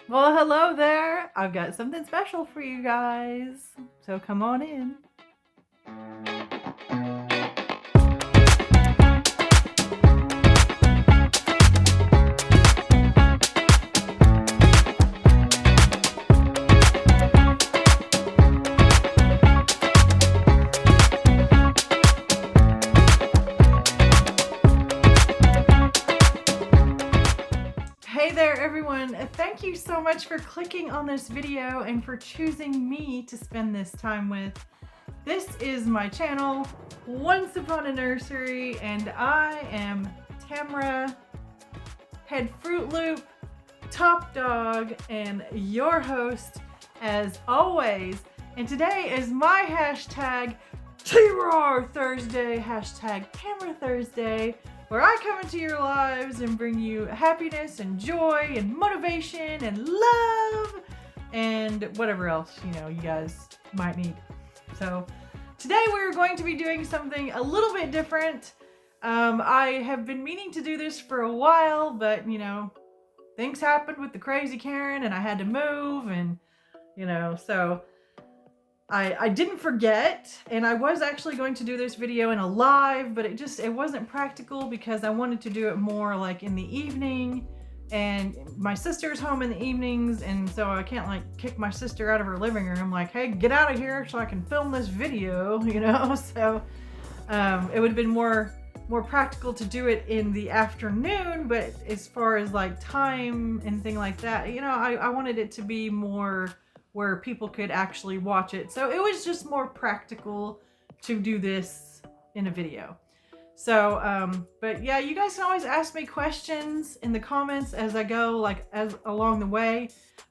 Well, hello there. I've got something special for you guys. So come on in. Hey there everyone, thank you so much for clicking on this video and for choosing me to spend this time with. This is my channel, Once Upon a Nursery, and I am Tamra, head Fruit Loop, top dog, and your host as always. And today is my hashtag TRAR Thursday, hashtag Tamra Thursday, where I come into your lives and bring you happiness and joy and motivation and love and whatever else, you guys might need. So today we're going to be doing something a little bit different. I have been meaning to do this for a while, but things happened with the crazy Karen and I had to move and, so I didn't forget, and I was actually going to do this video in a live, but it wasn't practical because I wanted to do it more like in the evening, and my sister's home in the evenings, and so I can't like kick my sister out of her living room like, hey, get out of here so I can film this video, so it would have been more practical to do it in the afternoon, but as far as like time and thing like that, I wanted it to be more where people could actually watch it. So it was just more practical to do this in a video. So, but yeah, you guys can always ask me questions in the comments as I go, as along the way.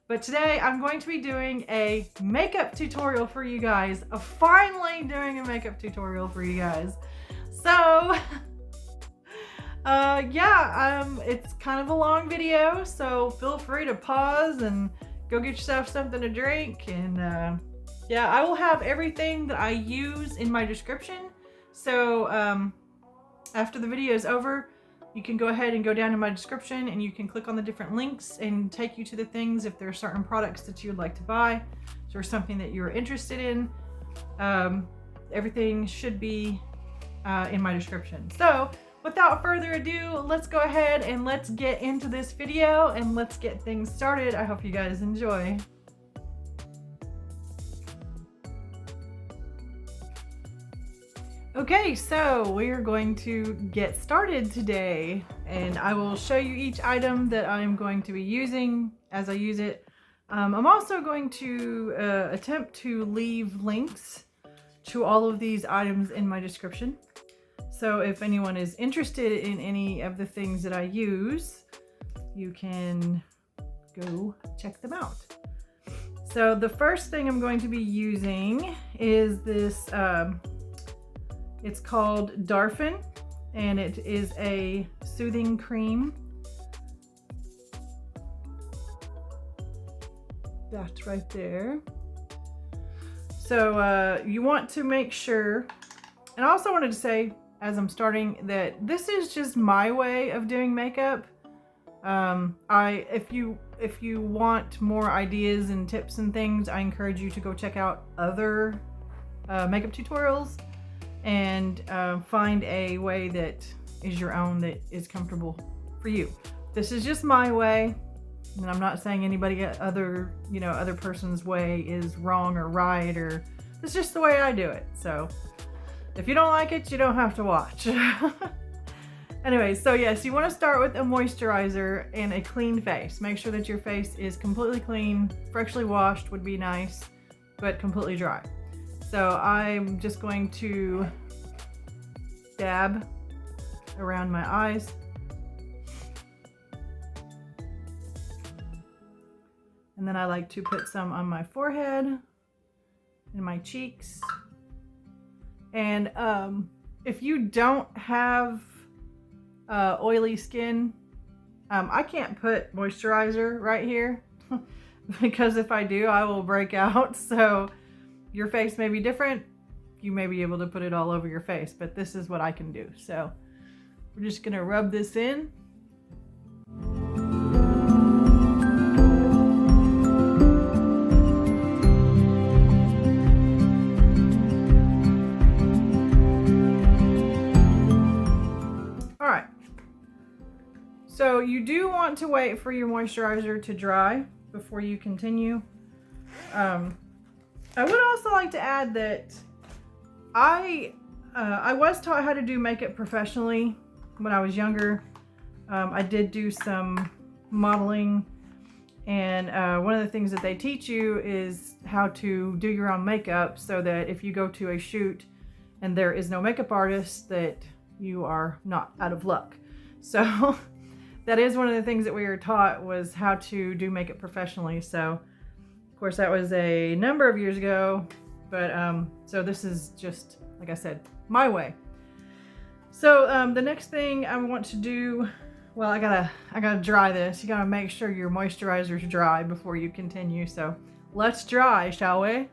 But today I'm going to be doing a makeup tutorial for you guys. Finally doing a makeup tutorial for you guys. So, it's kind of a long video, so feel free to pause and go get yourself something to drink, and I will have everything that I use in my description. So after the video is over, you can go ahead and go down in my description and you can click on the different links and take you to the things if there are certain products that you would like to buy or something that you're interested in. Everything should be in my description. So without further ado, let's go ahead and let's get into this video and let's get things started. I hope you guys enjoy. Okay, so we're going to get started today, and I will show you each item that I'm going to be using as I use it. I'm also going to attempt to leave links to all of these items in my description. So if anyone is interested in any of the things that I use, you can go check them out. So the first thing I'm going to be using is this, it's called Darphin, and it is a soothing cream. That's right there. So you want to make sure, and I also wanted to say, as I'm starting, that this is just my way of doing makeup. If you want more ideas and tips and things, I encourage you to go check out other makeup tutorials and find a way that is your own, that is comfortable for you. This is just my way, and I'm not saying anybody other person's way is wrong or right, or it's just the way I do it. So if you don't like it, you don't have to watch. Anyway, so yes, you want to start with a moisturizer and a clean face. Make sure that your face is completely clean. Freshly washed would be nice, but completely dry. So I'm just going to dab around my eyes. And then I like to put some on my forehead and my cheeks. And if you don't have oily skin, I can't put moisturizer right here because if I do, I will break out. So your face may be different. You may be able to put it all over your face, but this is what I can do. So we're just gonna rub this in. you do want to wait for your moisturizer to dry before you continue. I would also like to add that I was taught how to do makeup professionally when I was younger. I did do some modeling, and one of the things that they teach you is how to do your own makeup, so that if you go to a shoot and there is no makeup artist, that you are not out of luck. So that is one of the things that we were taught, was how to do makeup professionally. So of course that was a number of years ago, but so this is just, like I said, my way. So the next thing I want to do, well, I gotta dry this. You gotta make sure your moisturizer is dry before you continue. So let's dry, shall we?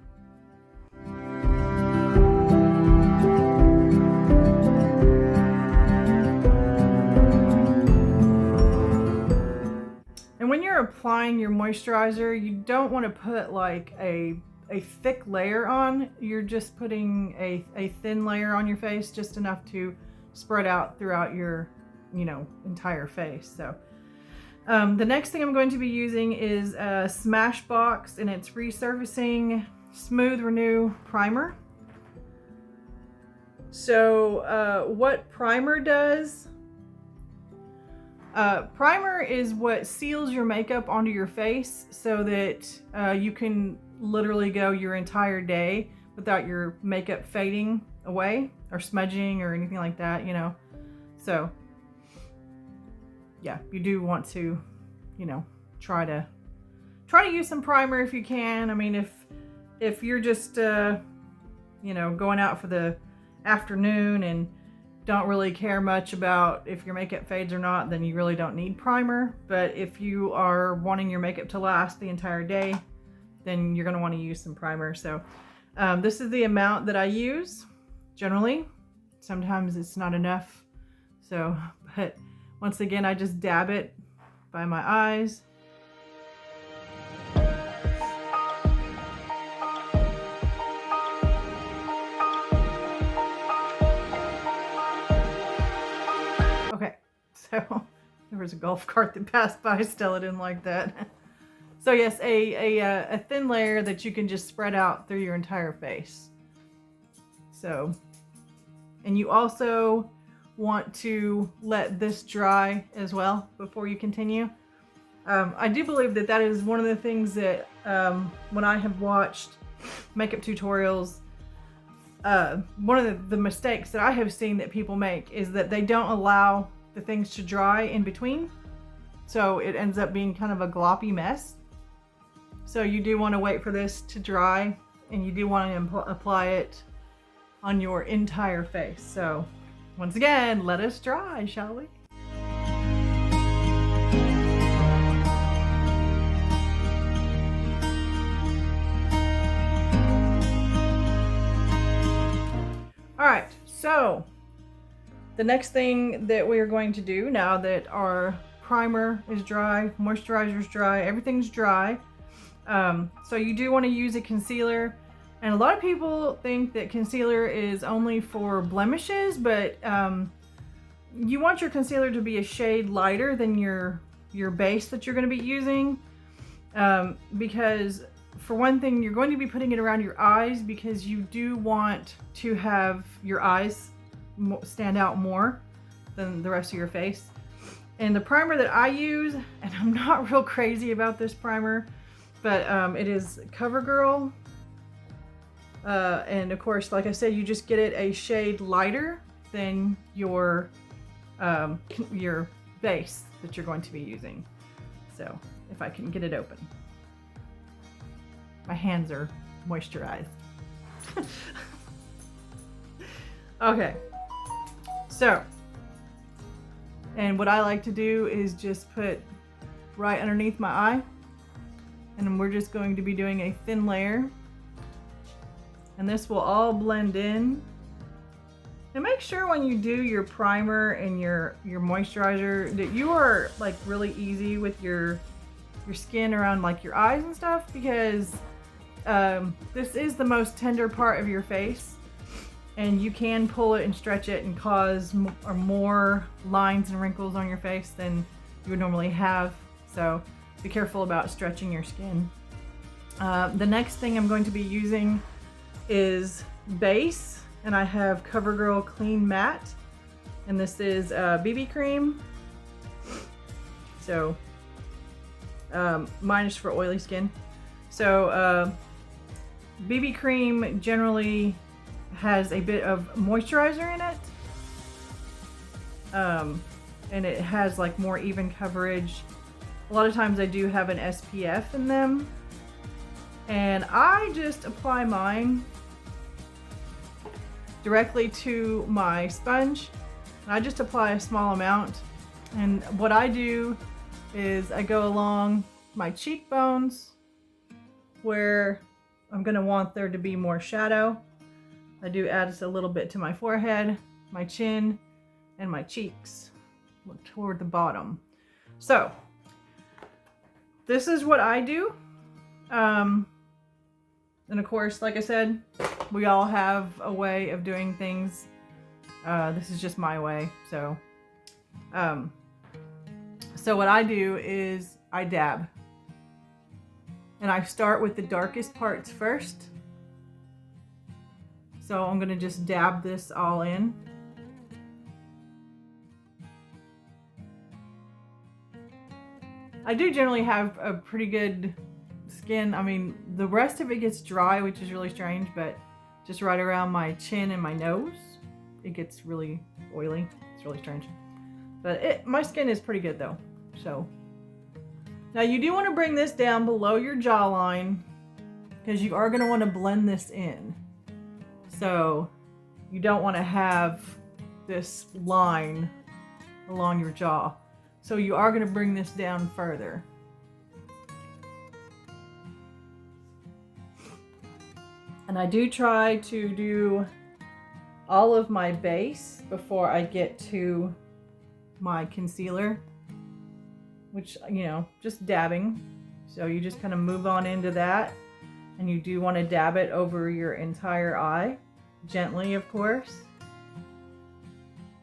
And when you're applying your moisturizer, you don't want to put like a thick layer on. You're just putting a thin layer on your face, just enough to spread out throughout your, you know, entire face. So the next thing I'm going to be using is a Smashbox, and it's Resurfacing Smooth Renew Primer. So what primer does, primer is what seals your makeup onto your face, so that you can literally go your entire day without your makeup fading away or smudging or anything like that, you know. So yeah, you do want to, you know, try to use some primer if you can. I mean, if you're just you know, going out for the afternoon and don't really care much about if your makeup fades or not, then you really don't need primer. But if you are wanting your makeup to last the entire day, then you're going to want to use some primer. So this is the amount that I use generally. Sometimes it's not enough. So, but once again, I just dab it by my eyes. Okay, so there was a golf cart that passed by. Stella didn't like that. So yes, a thin layer that you can just spread out through your entire face. So, and you also want to let this dry as well before you continue. I do believe that that is one of the things that when I have watched makeup tutorials, one of the mistakes that I have seen that people make is that they don't allow the things to dry in between. So it ends up being kind of a gloppy mess. So you do want to wait for this to dry, and you do want to apply it on your entire face. So once again, let us dry, shall we? All right, so the next thing that we are going to do, now that our primer is dry, moisturizer is dry, everything's dry, so you do want to use a concealer. And a lot of people think that concealer is only for blemishes, but you want your concealer to be a shade lighter than your base that you're going to be using, because for one thing, you're going to be putting it around your eyes, because you do want to have your eyes stand out more than the rest of your face. And the primer that I use, and I'm not real crazy about this primer, but it is Covergirl. And of course, like I said, you just get it a shade lighter than your base that you're going to be using. So if I can get it open. My hands are moisturized. Okay. So, and what I like to do is just put right underneath my eye, and we're just going to be doing a thin layer, and this will all blend in. And make sure when you do your primer and your moisturizer that you are like really easy with your skin around like your eyes and stuff, because this is the most tender part of your face, and you can pull it and stretch it and cause more lines and wrinkles on your face than you would normally have. So be careful about stretching your skin. The next thing I'm going to be using is base, and I have Covergirl Clean Matte, and this is BB cream. So mine is for oily skin. So BB cream generally has a bit of moisturizer in it, and it has like more even coverage. A lot of times I do have an SPF in them, and I just apply mine directly to my sponge. I just apply a small amount, and what I do is I go along my cheekbones where I'm gonna want there to be more shadow. I do add just a little bit to my forehead, my chin, and my cheeks toward the bottom. So this is what I do. And of course, like I said, we all have a way of doing things. This is just my way. So what I do is I dab. And I start with the darkest parts first. So I'm gonna just dab this all in. I do generally have a pretty good skin. I mean, the rest of it gets dry, which is really strange, but just right around my chin and my nose, it gets really oily. It's really strange. But my skin is pretty good though. So now you do want to bring this down below your jawline because you are going to want to blend this in. So you don't want to have this line along your jaw. So you are going to bring this down further. And I do try to do all of my base before I get to my concealer, which, you know, just dabbing. So you just kind of move on into that, and you do want to dab it over your entire eye, gently, of course.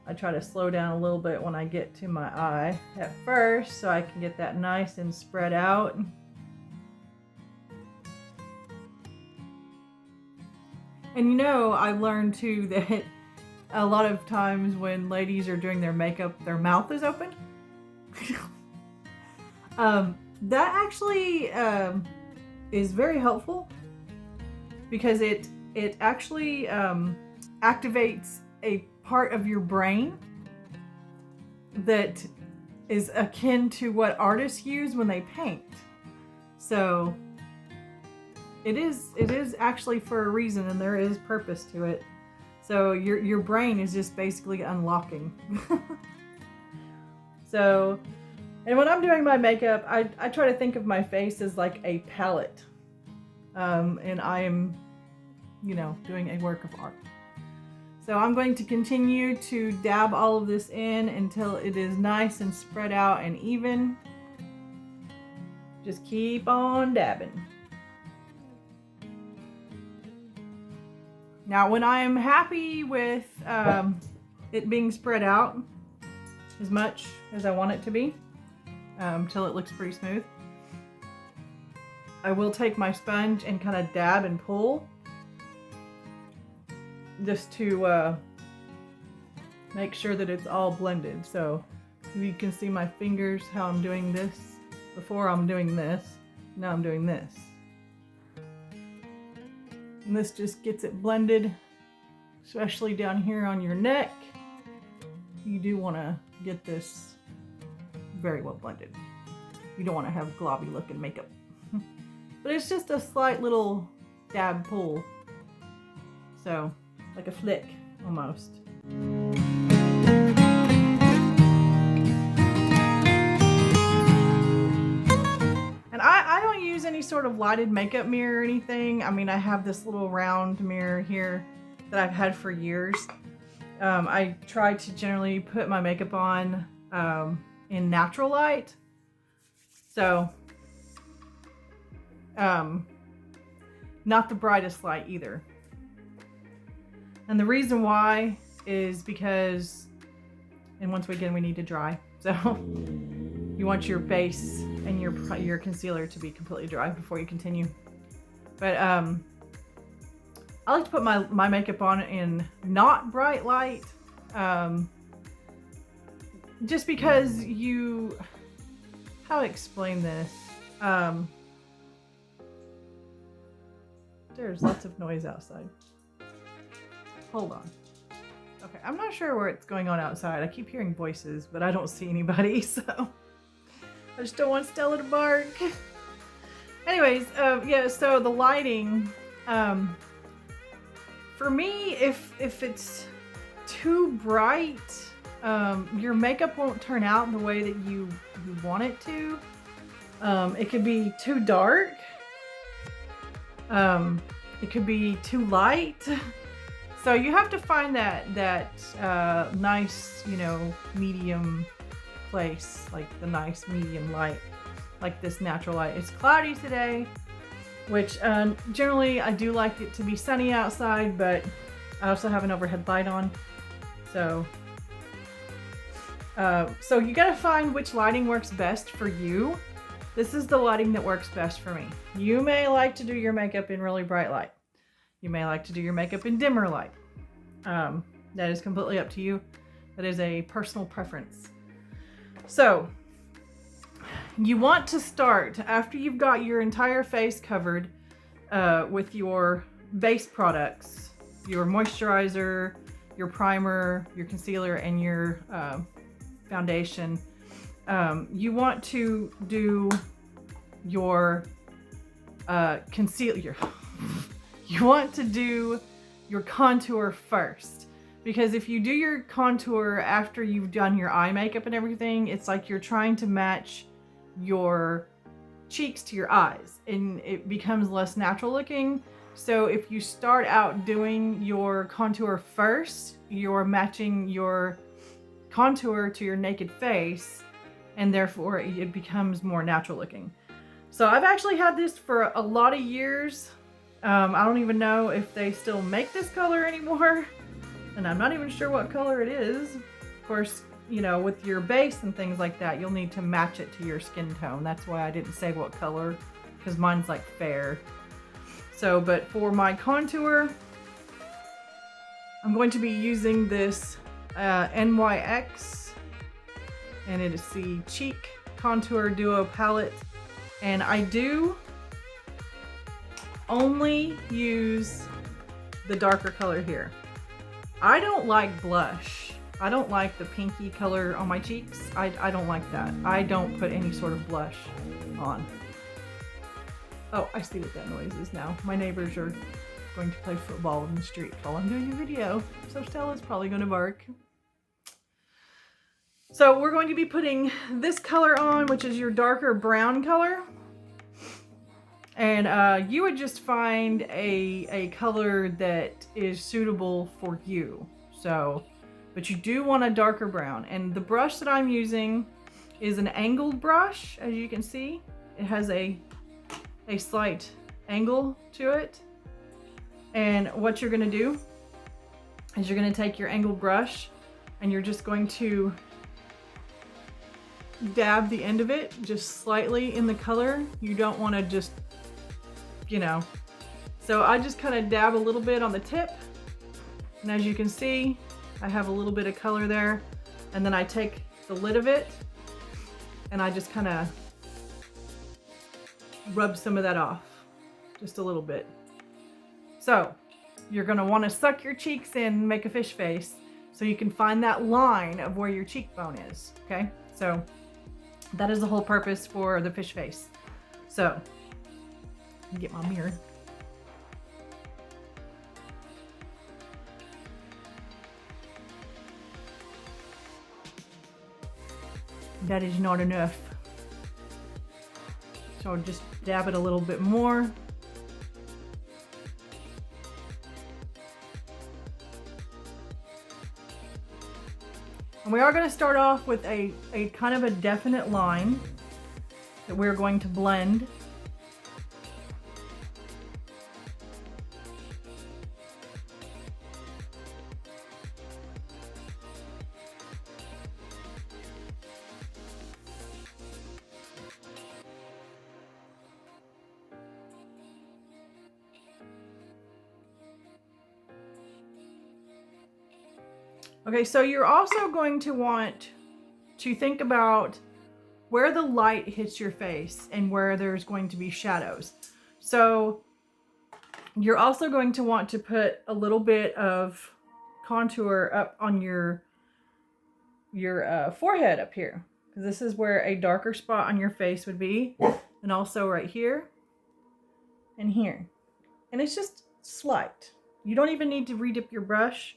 I try to slow down a little bit when I get to my eye at first, so I can get that nice and spread out. And you know, I've learned too that a lot of times when ladies are doing their makeup, their mouth is open. That actually is very helpful because it actually activates a part of your brain that is akin to what artists use when they paint. So it is actually for a reason, and there is purpose to it. So your brain is just basically unlocking. So, and when I'm doing my makeup, I try to think of my face as like a palette. And I am, you know, doing a work of art. So I'm going to continue to dab all of this in until it is nice and spread out and even. Just keep on dabbing. Now when I am happy with it being spread out as much as I want it to be, till it looks pretty smooth, I will take my sponge and kind of dab and pull just to make sure that it's all blended. So you can see my fingers, how I'm doing this. Before I'm doing this, now I'm doing this. And this just gets it blended, especially down here on your neck. You do want to get this very well blended. You don't want to have globby looking makeup. But it's just a slight little dab pull. So, like a flick almost. And I don't use any sort of lighted makeup mirror or anything. I mean, I have this little round mirror here that I've had for years. I try to generally put my makeup on in natural light. So, not the brightest light either. And the reason why is because, and once again we need to dry. So, you want your base and your concealer to be completely dry before you continue. But I like to put my makeup on in not bright light, just because how to explain this? There's lots of noise outside. Hold on. Okay, I'm not sure what's going on outside. I keep hearing voices, but I don't see anybody, so I just don't want Stella to bark. Anyways, yeah, so the lighting, for me, if it's too bright, your makeup won't turn out the way that you want it to. It could be too dark. It could be too light. So you have to find that nice, you know, medium place, like the nice medium light, like this natural light. It's cloudy today, which generally I do like it to be sunny outside, but I also have an overhead light on. So you gotta find which lighting works best for you. This is the lighting that works best for me. You may like to do your makeup in really bright light. You may like to do your makeup in dimmer light. That is completely up to you. That is a personal preference. So you want to start after you've got your entire face covered with your base products, your moisturizer, your primer, your concealer, and your foundation. You want to do your concealer. You want to do your contour first, because if you do your contour after you've done your eye makeup and everything, it's like you're trying to match your cheeks to your eyes and it becomes less natural looking. So if you start out doing your contour first, you're matching your contour to your naked face, and therefore it becomes more natural looking. So I've actually had this for a lot of years. I don't even know if they still make this color anymore, and I'm not even sure what color it is. Of course, you know, with your base and things like that, you'll need to match it to your skin tone. That's why I didn't say what color, because mine's like fair. So, but for my contour, I'm going to be using this NYX, and it is the Cheek Contour Duo Palette, and I do only use the darker color here. I don't like blush. I don't like the pinky color on my cheeks. I don't like that. I don't put any sort of blush on. Oh, I see what that noise is now. My neighbors are going to play football in the street while I'm doing a video, so Stella's probably going to bark. So we're going to be putting this color on, which is your darker brown color. And you would just find a color that is suitable for you. So, but you do want a darker brown. And the brush that I'm using is an angled brush, as you can see. It has a slight angle to it. And what you're gonna do is you're gonna take your angled brush and you're just going to dab the end of it just slightly in the color. You don't want to just, you know, so I just kind of dab a little bit on the tip, and as you can see, I have a little bit of color there, and then I take the lid of it and I just kind of rub some of that off, just a little bit. So you're going to want to suck your cheeks in, make a fish face, so you can find that line of where your cheekbone is, okay? So that is the whole purpose for the fish face. So get my mirror. That is not enough. So just dab it a little bit more. And we are going to start off with a kind of a definite line that we're going to blend. Okay, so you're also going to want to think about where the light hits your face and where there's going to be shadows. So you're also going to want to put a little bit of contour up on your forehead up here, because this is where a darker spot on your face would be, and also right here and here. And it's just slight. You don't even need to redip your brush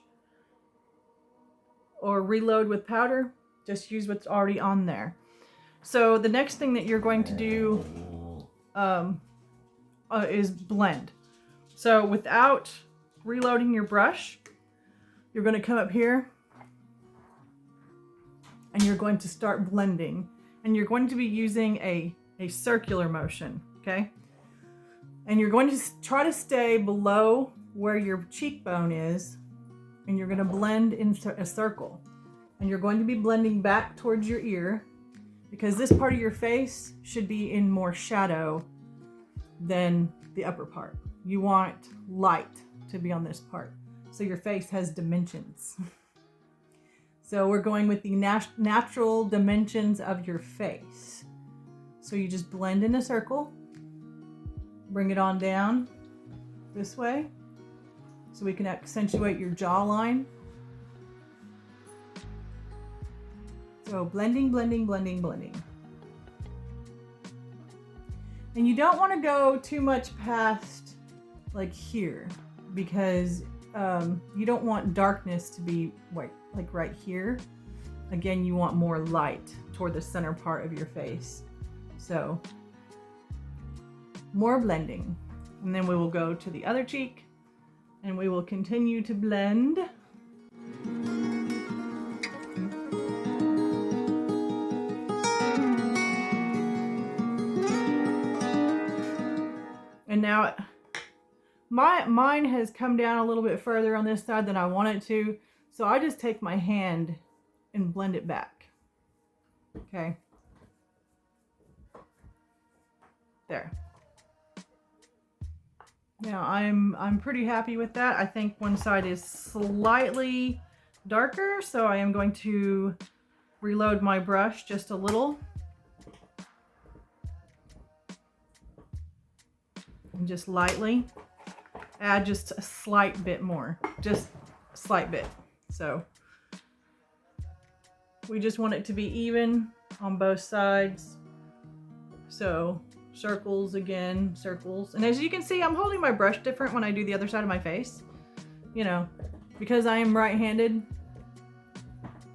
or reload with powder. Just use what's already on there. So the next thing that you're going to do is blend. So without reloading your brush, you're going to come up here and you're going to start blending. And you're going to be using a circular motion, okay? And you're going to try to stay below where your cheekbone is, and you're going to blend in a circle. And you're going to be blending back towards your ear, because this part of your face should be in more shadow than the upper part. You want light to be on this part, so your face has dimensions. So we're going with the natural dimensions of your face. So you just blend in a circle, bring it on down this way, so we can accentuate your jawline. So blending, blending, blending, blending. And you don't want to go too much past like here, because you don't want darkness to be like right here. Again, you want more light toward the center part of your face. So more blending. And then we will go to the other cheek and we will continue to blend. And now mine has come down a little bit further on this side than I want it to. So I just take my hand and blend it back. Okay. There. Now I'm pretty happy with that. I think one side is slightly darker, so I am going to reload my brush just a little. And just lightly add just a slight bit more, just a slight bit. So we just want it to be even on both sides. So circles again, circles. And as you can see, I'm holding my brush different when I do the other side of my face, you know, because I am right-handed.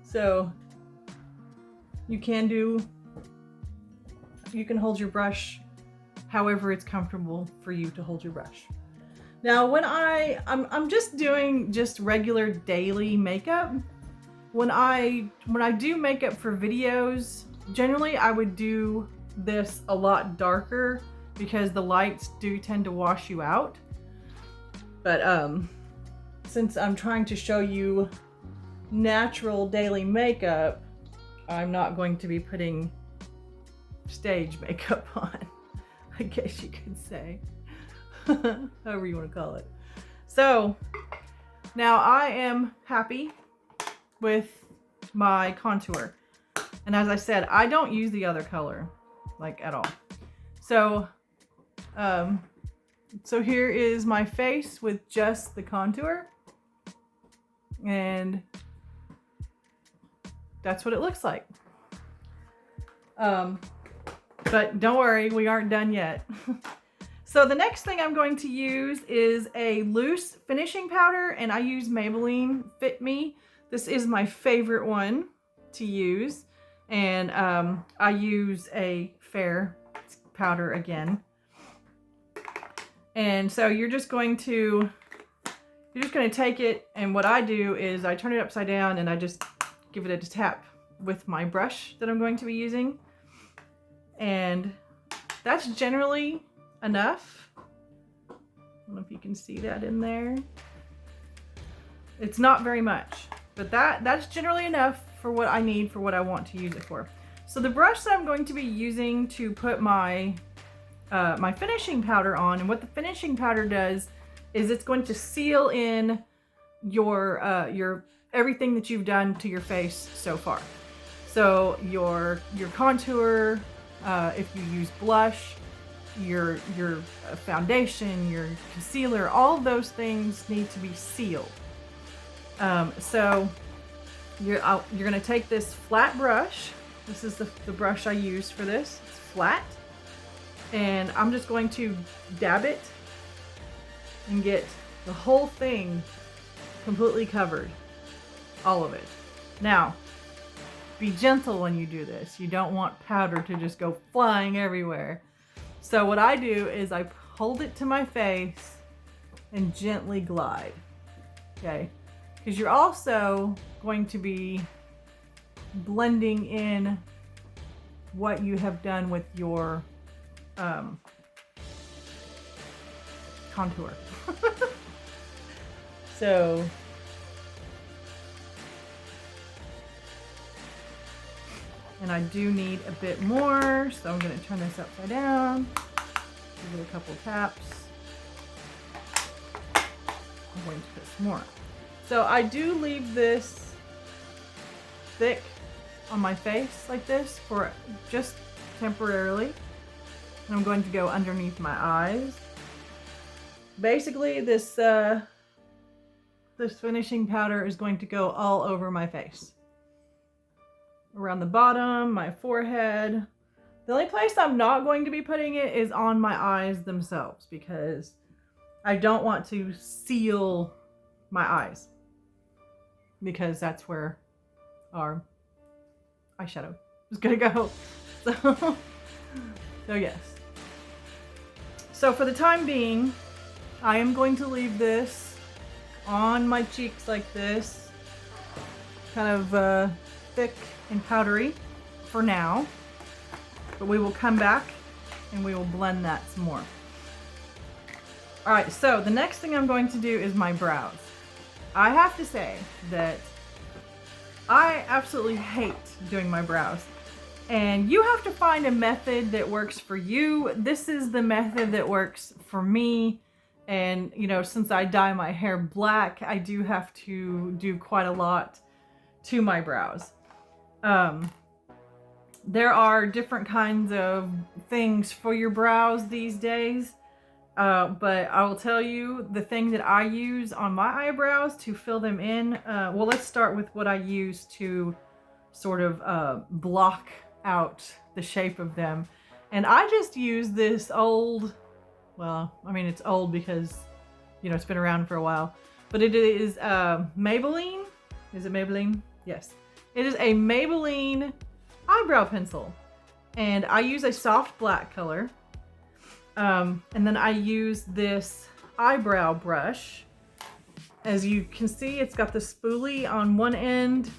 So you can hold your brush however it's comfortable for you to hold your brush. Now when I'm just doing just regular daily makeup. When I do makeup for videos, generally I would do this a lot darker because the lights do tend to wash you out. But since I'm trying to show you natural daily makeup, I'm not going to be putting stage makeup on, I guess you could say. However you want to call it. So now I am happy with my contour. And as I said, I don't use the other color, like at all. So, so here is my face with just the contour. And that's what it looks like. But don't worry, we aren't done yet. So the next thing I'm going to use is a loose finishing powder, and I use Maybelline Fit Me. This is my favorite one to use. And I use a fair powder again. And so you're just going to take it, and what I do is I turn it upside down and I just give it a tap with my brush that I'm going to be using. And that's generally enough. I don't know if you can see that in there. It's not very much, but that's generally enough for what I need, for what I want to use it for. So the brush that I'm going to be using to put my my finishing powder on, and what the finishing powder does is it's going to seal in your everything that you've done to your face so far. So your contour, if you use blush, your foundation, your concealer, all those things need to be sealed. So you're gonna take this flat brush. This is the brush I used for this. It's flat. And I'm just going to dab it and get the whole thing completely covered. All of it. Now, be gentle when you do this. You don't want powder to just go flying everywhere. So what I do is I hold it to my face and gently glide. Okay? Because you're also going to be blending in what you have done with your contour. So and I do need a bit more, so I'm going to turn this upside down, give it a couple taps. I'm going to put some more. So I do leave this thick on my face like this for just temporarily. And I'm going to go underneath my eyes. Basically, this finishing powder is going to go all over my face. Around the bottom, my forehead. The only place I'm not going to be putting it is on my eyes themselves because I don't want to seal my eyes because that's where our eyeshadow is gonna go. So yes. So for the time being, I am going to leave this on my cheeks like this, kind of thick and powdery for now, but we will come back and we will blend that some more. All right, so the next thing I'm going to do is my brows. I have to say that I absolutely hate doing my brows, and you have to find a method that works for you. This is the method that works for me. And you know, since I dye my hair black, I do have to do quite a lot to my brows. There are different kinds of things for your brows these days. But I will tell you the thing that I use on my eyebrows to fill them in. Well, let's start with what I use to sort of block out the shape of them. And I just use this old, well, I mean, it's old because, you know, it's been around for a while. But it is Maybelline. Is it Maybelline? Yes. It is a Maybelline eyebrow pencil. And I use a soft black color. And then I use this eyebrow brush. As you can see, it's got the spoolie on one end,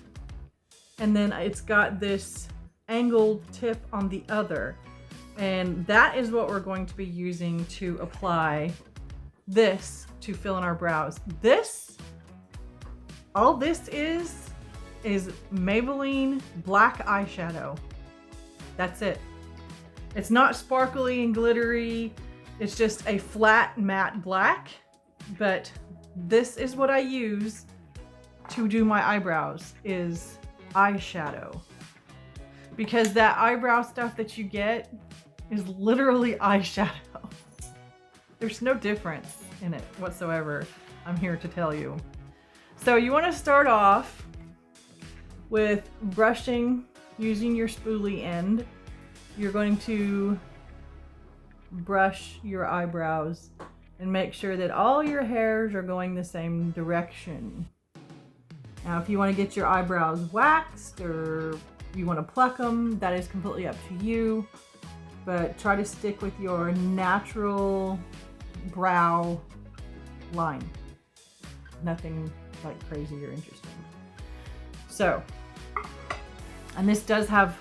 and then it's got this angled tip on the other. And that is what we're going to be using to apply this to fill in our brows. All this is Maybelline black eyeshadow. That's it. It's not sparkly and glittery. It's just a flat matte black, but this is what I use to do my eyebrows, is eyeshadow. Because that eyebrow stuff that you get is literally eyeshadow. There's no difference in it whatsoever, I'm here to tell you. So you want to start off with brushing using your spoolie end. You're going to brush your eyebrows and make sure that all your hairs are going the same direction. Now, if you want to get your eyebrows waxed or you want to pluck them, that is completely up to you. But try to stick with your natural brow line. Nothing like crazy or interesting. So, and this does have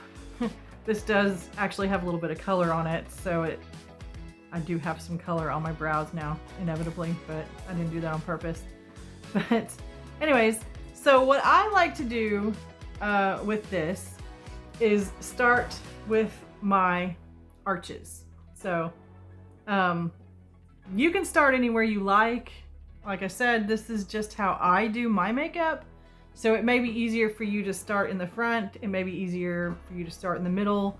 this does actually have a little bit of color on it, so I do have some color on my brows now, inevitably, but I didn't do that on purpose. But anyways, so what I like to do with this is start with my arches. So you can start anywhere you like. Like I said, this is just how I do my makeup. So it may be easier for you to start in the front. It may be easier for you to start in the middle.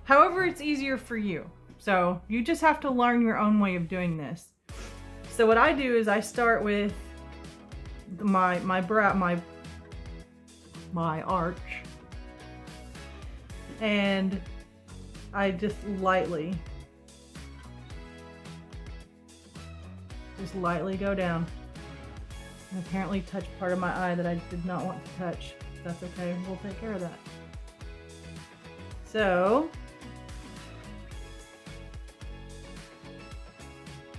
However, it's easier for you. So you just have to learn your own way of doing this. So what I do is I start with my arch, and I just lightly go down. And apparently touch part of my eye that I did not want to touch. That's okay, we'll take care of that. So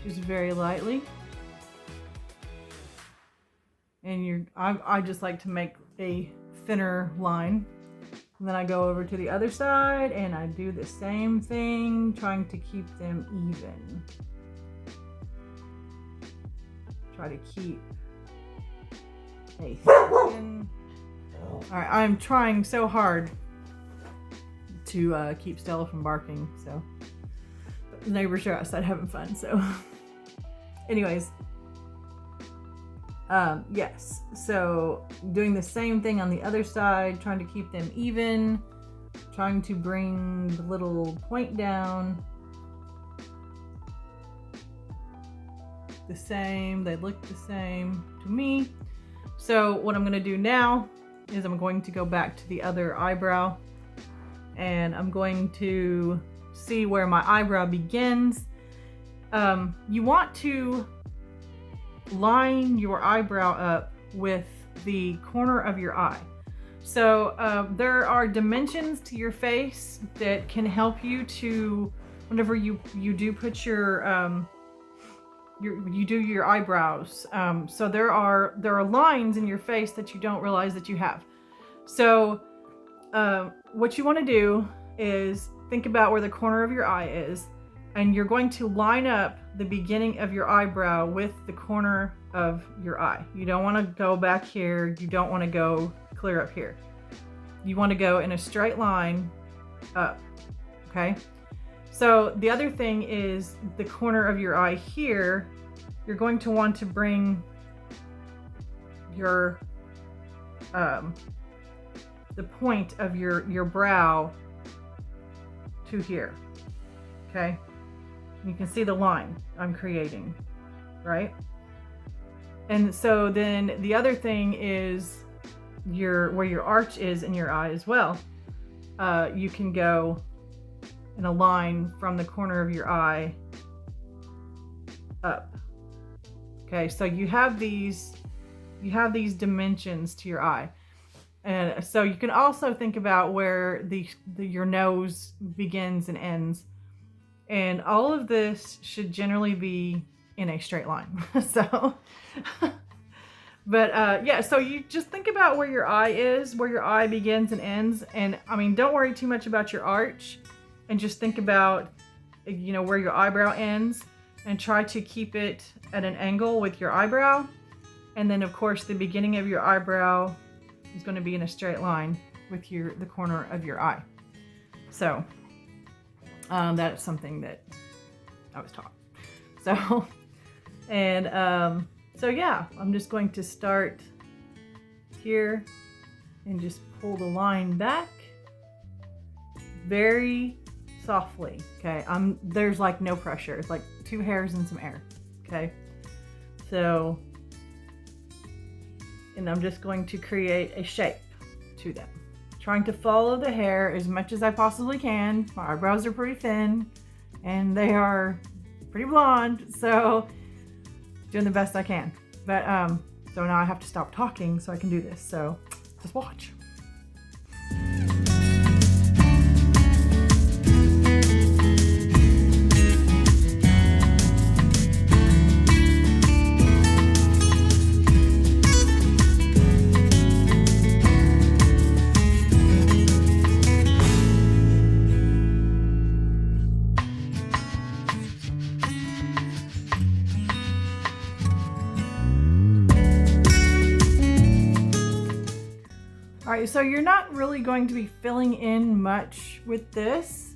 just very lightly. And I just like to make a thinner line. And then I go over to the other side and I do the same thing, trying to keep them even. Try to keep a thin. All right, I'm trying so hard to keep Stella from barking, so the neighbors are outside having fun. So anyways, yes, so doing the same thing on the other side, trying to keep them even, trying to bring the little point down the same. They look the same to me. So what I'm going to do now is I'm going to go back to the other eyebrow, and I'm going to see where my eyebrow begins. You want to line your eyebrow up with the corner of your eye. So there are dimensions to your face that can help you to, whenever you do put your eyebrows. So there are lines in your face that you don't realize that you have. So what you want to do is think about where the corner of your eye is, and you're going to line up the beginning of your eyebrow with the corner of your eye. You don't want to go back here. You don't want to go clear up here. You want to go in a straight line up, okay? So the other thing is the corner of your eye here, you're going to want to bring your, the point of your brow to here, okay? You can see the line I'm creating, right? And so then the other thing is where your arch is in your eye as well. You can go in a line from the corner of your eye up. Okay, so you have these dimensions to your eye. And so you can also think about where your nose begins and ends. And all of this should generally be in a straight line. So, but yeah, so you just think about where your eye is, where your eye begins and ends. And I mean, don't worry too much about your arch, and just think about, you know, where your eyebrow ends, and try to keep it at an angle with your eyebrow. And then of course, the beginning of your eyebrow is going to be in a straight line with the corner of your eye. So that's something that I was taught. So, and so yeah, I'm just going to start here and just pull the line back very softly. Okay, there's like no pressure. It's like 2 hairs and some air. Okay, so, and I'm just going to create a shape to them, trying to follow the hair as much as I possibly can. My eyebrows are pretty thin and they are pretty blonde, so doing the best I can. But so now I have to stop talking so I can do this, so just watch. Alright, so you're not really going to be filling in much with this.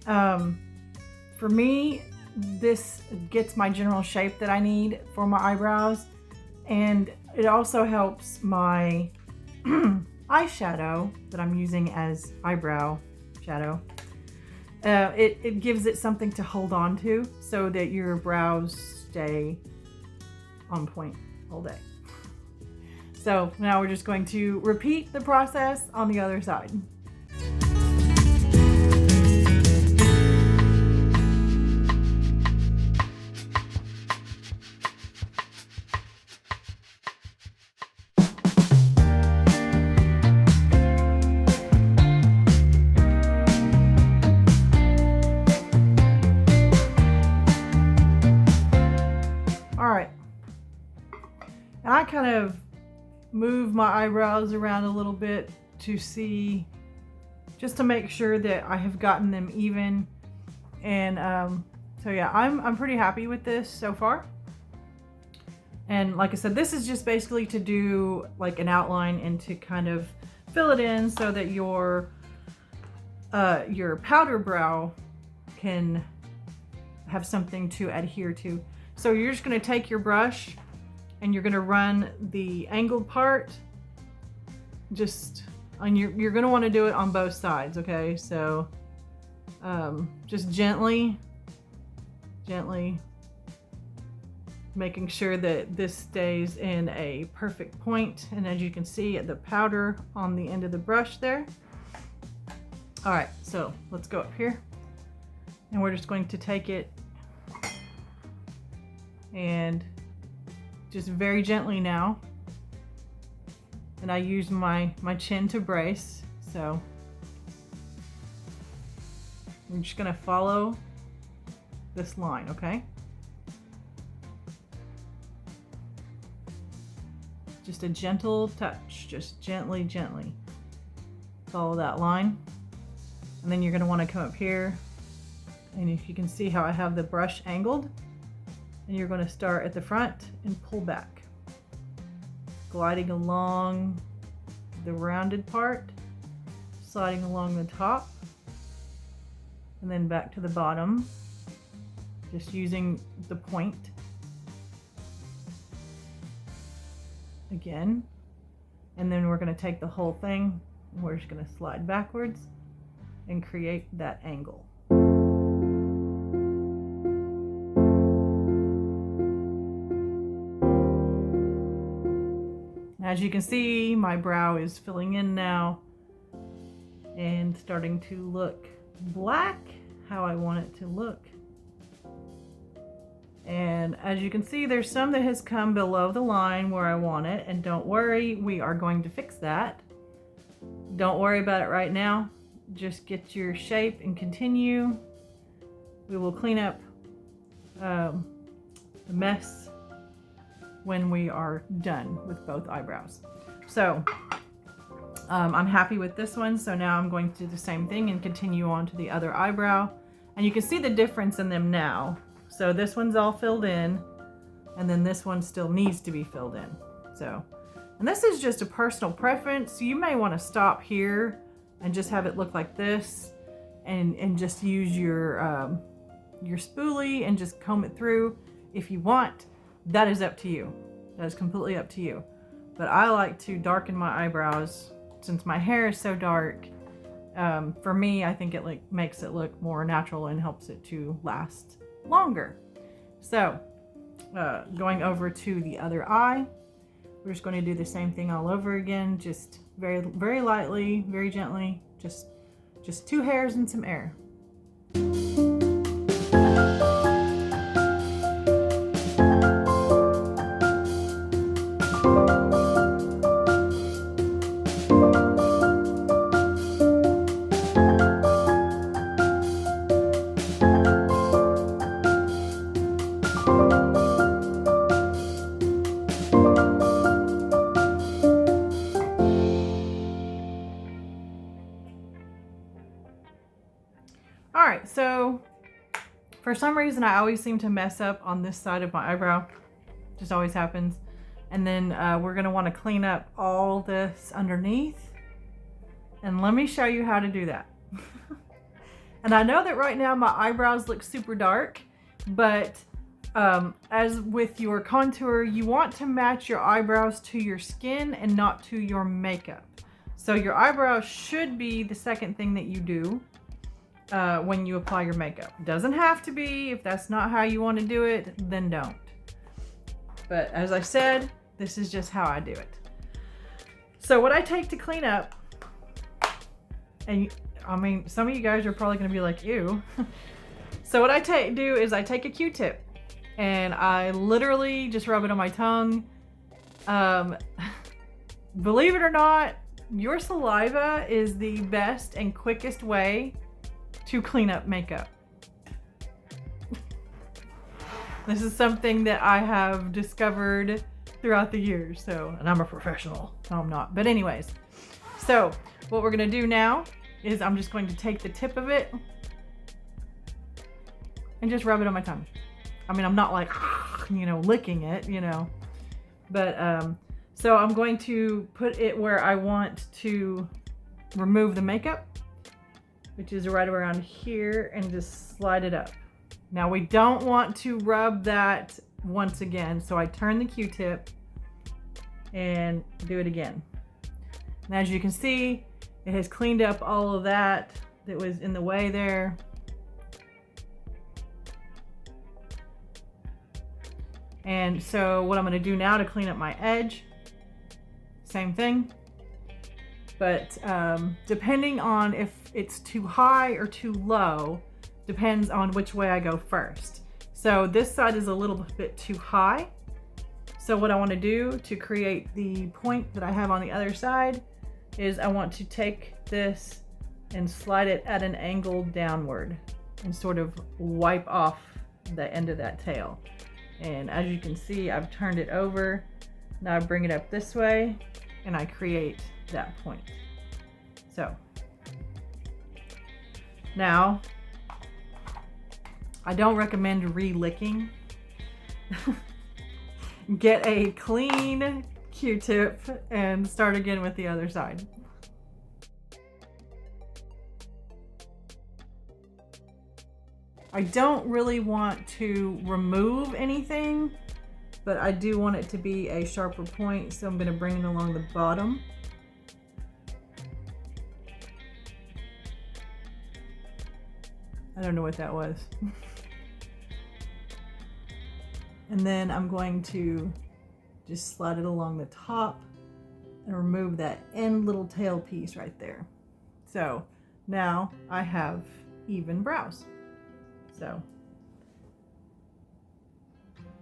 For me, this gets my general shape that I need for my eyebrows, and it also helps my eyeshadow that I'm using as eyebrow shadow, it gives it something to hold on to so that your brows stay on point all day. So now we're just going to repeat the process on the other side. And I kind of move my eyebrows around a little bit to see, just to make sure that I have gotten them even. And so yeah, I'm pretty happy with this so far. And like I said, this is just basically to do like an outline and to kind of fill it in so that your powder brow can have something to adhere to. So you're just going to take your brush and you're going to run the angled part just on you're going to want to do it on both sides, okay? So just gently making sure that this stays in a perfect point. And as you can see at the powder on the end of the brush there. All right, so let's go up here and we're just going to take it and just very gently now. And I use my chin to brace, so we're just gonna follow this line, okay? Just a gentle touch, just gently follow that line. And then you're gonna wanna come up here, and if you can see how I have the brush angled, and you're going to start at the front and pull back, gliding along the rounded part, sliding along the top, and then back to the bottom, just using the point again. And then we're going to take the whole thing and we're just going to slide backwards and create that angle. As you can see, my brow is filling in now and starting to look black how I want it to look. And as you can see, there's some that has come below the line where I want it, and don't worry, we are going to fix that. Don't worry about it right now. Just get your shape and continue. We will clean up the mess when we are done with both eyebrows. So I'm happy with this one. So now I'm going to do the same thing and continue on to the other eyebrow. And you can see the difference in them now. So this one's all filled in, and then this one still needs to be filled in. So, and this is just a personal preference. You may want to stop here and just have it look like this, and just use your spoolie and just comb it through if you want. That is up to you. That is completely up to you. But I like to darken my eyebrows since my hair is so dark. For me, I think it makes it look more natural and helps it to last longer. So going over to the other eye, we're just going to do the same thing all over again, just very, very lightly, very gently, just 2 hairs and some air. Alright, so for some reason I always seem to mess up on this side of my eyebrow. Just always happens. And then we're going to want to clean up all this underneath. And let me show you how to do that. And I know that right now my eyebrows look super dark, but As with your contour, you want to match your eyebrows to your skin and not to your makeup. So your eyebrows should be the second thing that you do when you apply your makeup. Doesn't have to be. If that's not how you want to do it, then don't. But as I said, this is just how I do it. So what I take to clean up, and I mean, some of you guys are probably going to be like, ew. So what I do is I take a Q-tip and I literally just rub it on my tongue. Believe it or not, your saliva is the best and quickest way to clean up makeup. This is something that I have discovered throughout the years. So, and I'm a professional. No, I'm not. But anyways, so what we're going to do now is I'm just going to take the tip of it and just rub it on my tongue. I mean, I'm not like, you know, licking it, you know, but, so I'm going to put it where I want to remove the makeup, which is right around here, and just slide it up. Now we don't want to rub that once again, so I turn the Q-tip and do it again. And as you can see, it has cleaned up all of that was in the way there. And so what I'm going to do now to clean up my edge, same thing, but depending on if it's too high or too low, depends on which way I go first. So this side is a little bit too high. So what I want to do to create the point that I have on the other side is I want to take this and slide it at an angle downward and sort of wipe off the end of that tail. And as you can see, I've turned it over. Now I bring it up this way and I create that point. So now I don't recommend re-licking. Get a clean Q-tip and start again with the other side. I don't really want to remove anything, but I do want it to be a sharper point, so I'm going to bring it along the bottom. I don't know what that was. And then I'm going to just slide it along the top and remove that end little tail piece right there. So now I have even brows. So,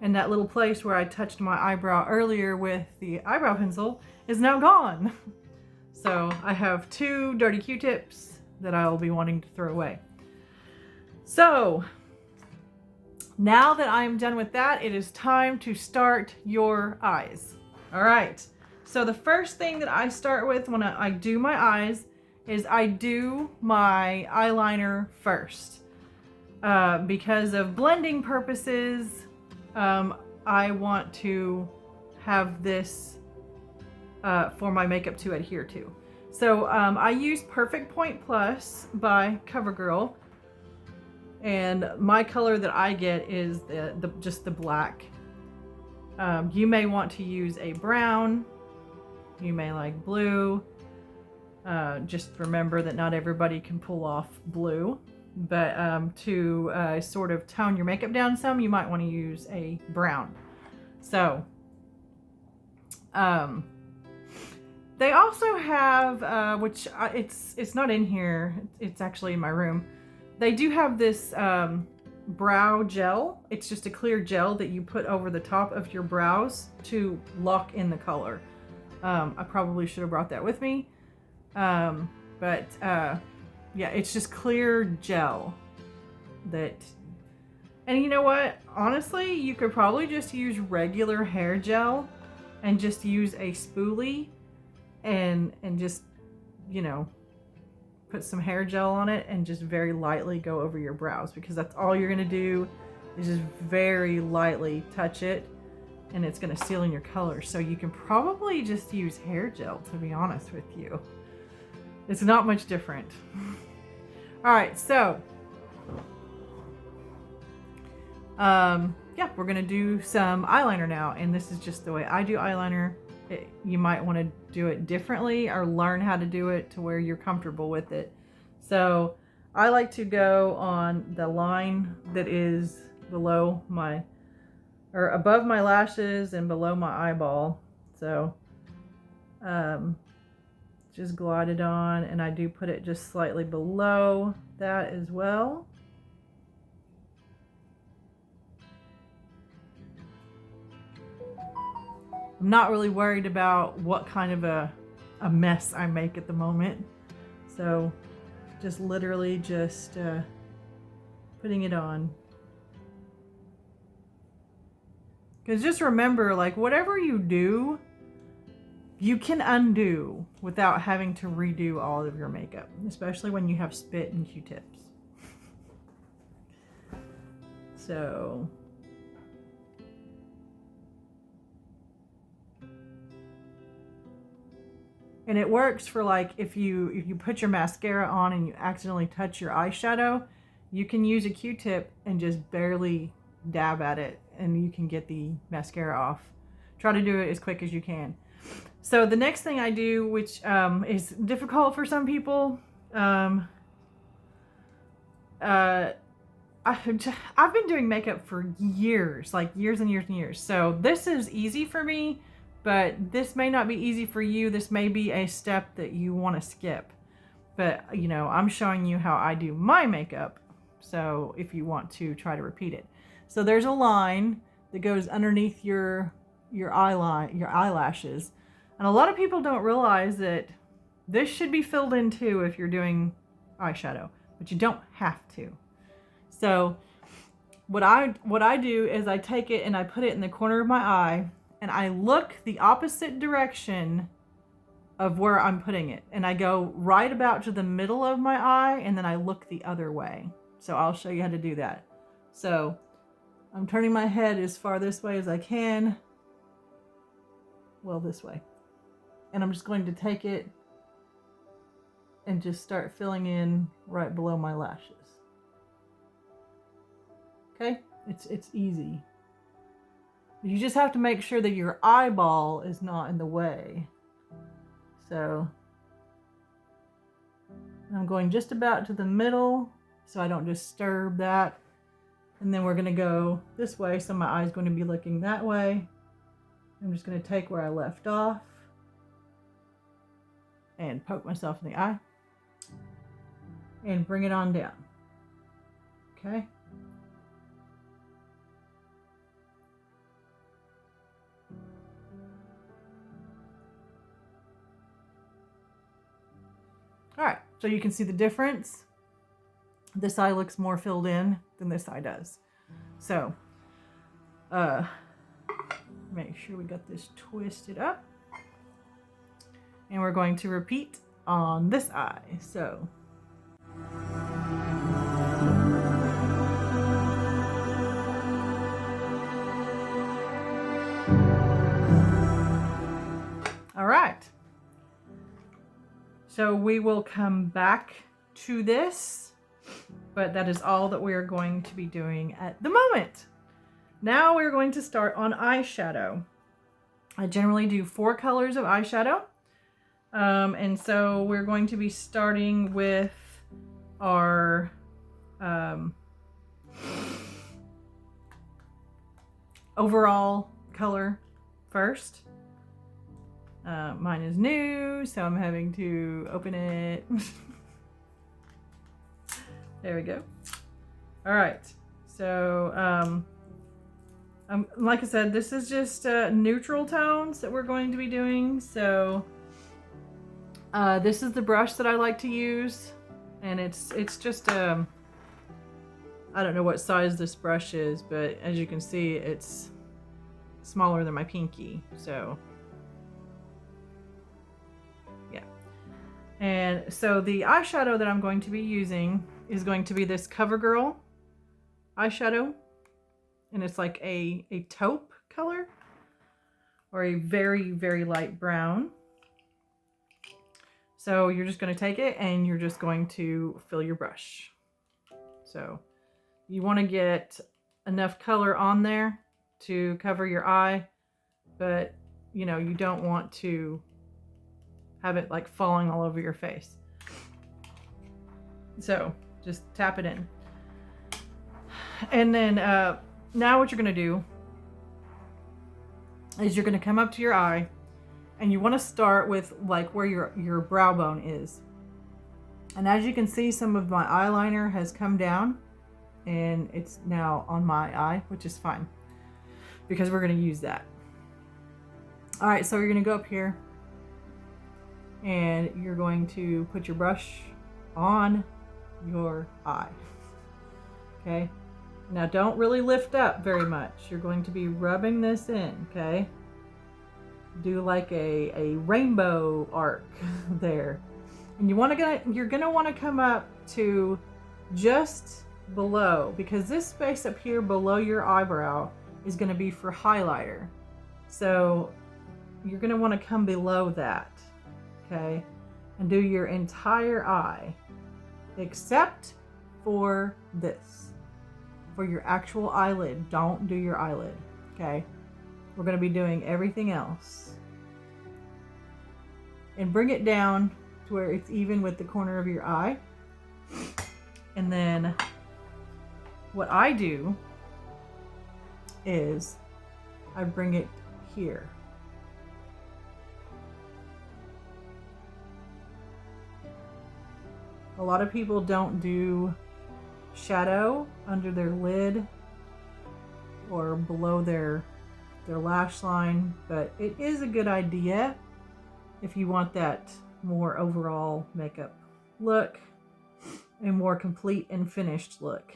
and that little place where I touched my eyebrow earlier with the eyebrow pencil is now gone. So I have 2 dirty Q-tips that I'll be wanting to throw away. So now that I'm done with that, it is time to start your eyes. All right. So the first thing that I start with when I do my eyes is I do my eyeliner first. Because of blending purposes, I want to have this for my makeup to adhere to. So I use Perfect Point Plus by Covergirl. And my color that I get is just the black. You may want to use a brown. You may like blue. Just remember that not everybody can pull off blue. But to sort of tone your makeup down some, you might want to use a brown. So they also have, which it's not in here. It's actually in my room. They do have this brow gel. It's just a clear gel that you put over the top of your brows to lock in the color. I probably should have brought that with me. Yeah, it's just clear gel that, and you know what? Honestly, you could probably just use regular hair gel and just use a spoolie and just, you know, put some hair gel on it and just very lightly go over your brows, because that's all you're going to do is just very lightly touch it and it's going to seal in your color. So you can probably just use hair gel, to be honest with you. It's not much different. All right, so Yeah, we're gonna do some eyeliner now, and this is just the way I do eyeliner. You might want to do it differently or learn how to do it to where you're comfortable with it. So I like to go on the line that is below my, or above my lashes and below my eyeball. So just glide it on, and I do put it just slightly below that as well. I'm not really worried about what kind of a mess I make at the moment. So just literally just putting it on. Because just remember, like, whatever you do, you can undo without having to redo all of your makeup, especially when you have spit and Q-tips. So and it works for, like, if you put your mascara on and you accidentally touch your eyeshadow, you can use a Q-tip and just barely dab at it and you can get the mascara off. Try to do it as quick as you can. So the next thing I do, which is difficult for some people, I've been doing makeup for years, like years and years and years. So this is easy for me, but this may not be easy for you. This may be a step that you want to skip. But, you know, I'm showing you how I do my makeup. So if you want to try to repeat it. So there's a line that goes underneath your eyeline, your eyelashes. And a lot of people don't realize that this should be filled in too if you're doing eyeshadow, but you don't have to. So what I do is I take it and I put it in the corner of my eye and I look the opposite direction of where I'm putting it. And I go right about to the middle of my eye and then I look the other way. So I'll show you how to do that. So I'm turning my head as far this way as I can. Well, this way. And I'm just going to take it and just start filling in right below my lashes. Okay, it's easy. You just have to make sure that your eyeball is not in the way. So I'm going just about to the middle so I don't disturb that. And then we're going to go this way, so my eye's going to be looking that way. I'm just going to take where I left off and poke myself in the eye and bring it on down. Okay. All right, so you can see the difference. This eye looks more filled in than this eye does. So, make sure we got this twisted up. And we're going to repeat on this eye. So, all right. So we will come back to this, but that is all that we are going to be doing at the moment. Now we're going to start on eyeshadow. I generally do 4 colors of eyeshadow. And so we're going to be starting with our overall color first. Mine is Nude, so I'm having to open it. There we go. All right, so like I said, this is just neutral tones that we're going to be doing. So this is the brush that I like to use, and it's just I don't know what size this brush is, but as you can see, it's smaller than my pinky. So yeah. And so the eyeshadow that I'm going to be using is going to be this Covergirl eyeshadow, and it's like a taupe color or a very, very light brown. So you're just going to take it and you're just going to fill your brush. So you want to get enough color on there to cover your eye, but you know, you don't want to have it like falling all over your face. So just tap it in. And then now what you're gonna do is you're gonna come up to your eye, and you want to start with like where your brow bone is. And as you can see, some of my eyeliner has come down and it's now on my eye, which is fine because we're going to use that. All right, so you're going to go up here and you're going to put your brush on your eye. Okay. Now don't really lift up very much. You're going to be rubbing this in, okay? Do like a rainbow arc there. And you're gonna want to come up to just below, because this space up here below your eyebrow is going to be for highlighter. So you're going to want to come below that, okay? And do your entire eye, except for this. For your actual eyelid, don't do your eyelid, okay? We're going to be doing everything else. And bring it down to where it's even with the corner of your eye. And then what I do is I bring it here. A lot of people don't do shadow under their lid or below their lash line, but it is a good idea if you want that more overall makeup look, a more complete and finished look.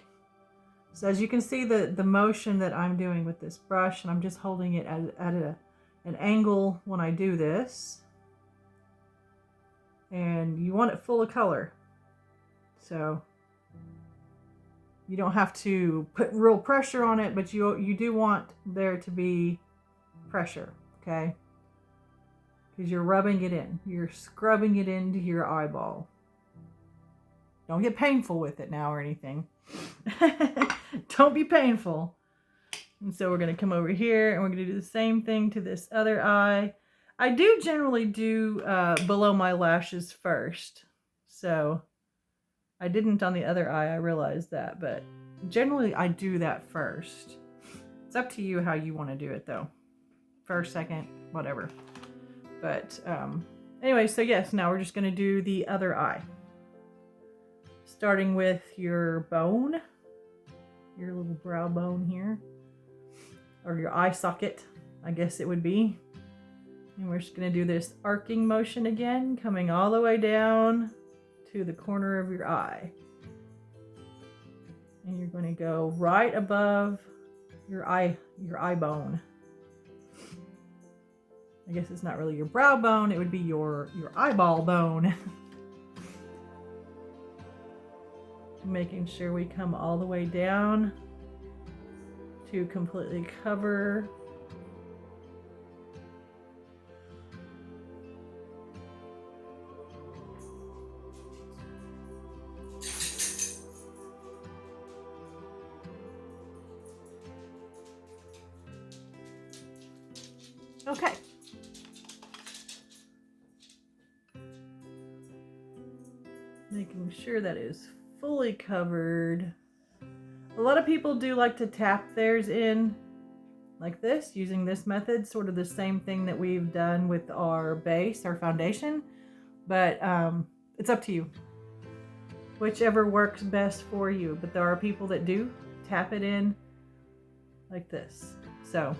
So as you can see, the motion that I'm doing with this brush, and I'm just holding it at an angle when I do this, and you want it full of color, so you don't have to put real pressure on it, but you do want there to be pressure, okay? Because you're rubbing it in. You're scrubbing it into your eyeball. Don't get painful with it now or anything. Don't be painful. And so we're going to come over here and we're going to do the same thing to this other eye. I do generally do below my lashes first. So I didn't on the other eye, I realized that, but generally I do that first. It's up to you how you want to do it though. First, second, whatever. But anyway, so yes, now we're just going to do the other eye. Starting with your bone, your little brow bone here, or your eye socket, I guess it would be. And we're just going to do this arcing motion again, coming all the way down to the corner of your eye. And you're going to go right above your eye bone. I guess it's not really your brow bone, it would be your eyeball bone. Making sure we come all the way down to completely cover. Okay. Making sure that is fully covered. A lot of people do like to tap theirs in like this, using this method, sort of the same thing that we've done with our base, our foundation, but it's up to you. Whichever works best for you, but there are people that do tap it in like this. So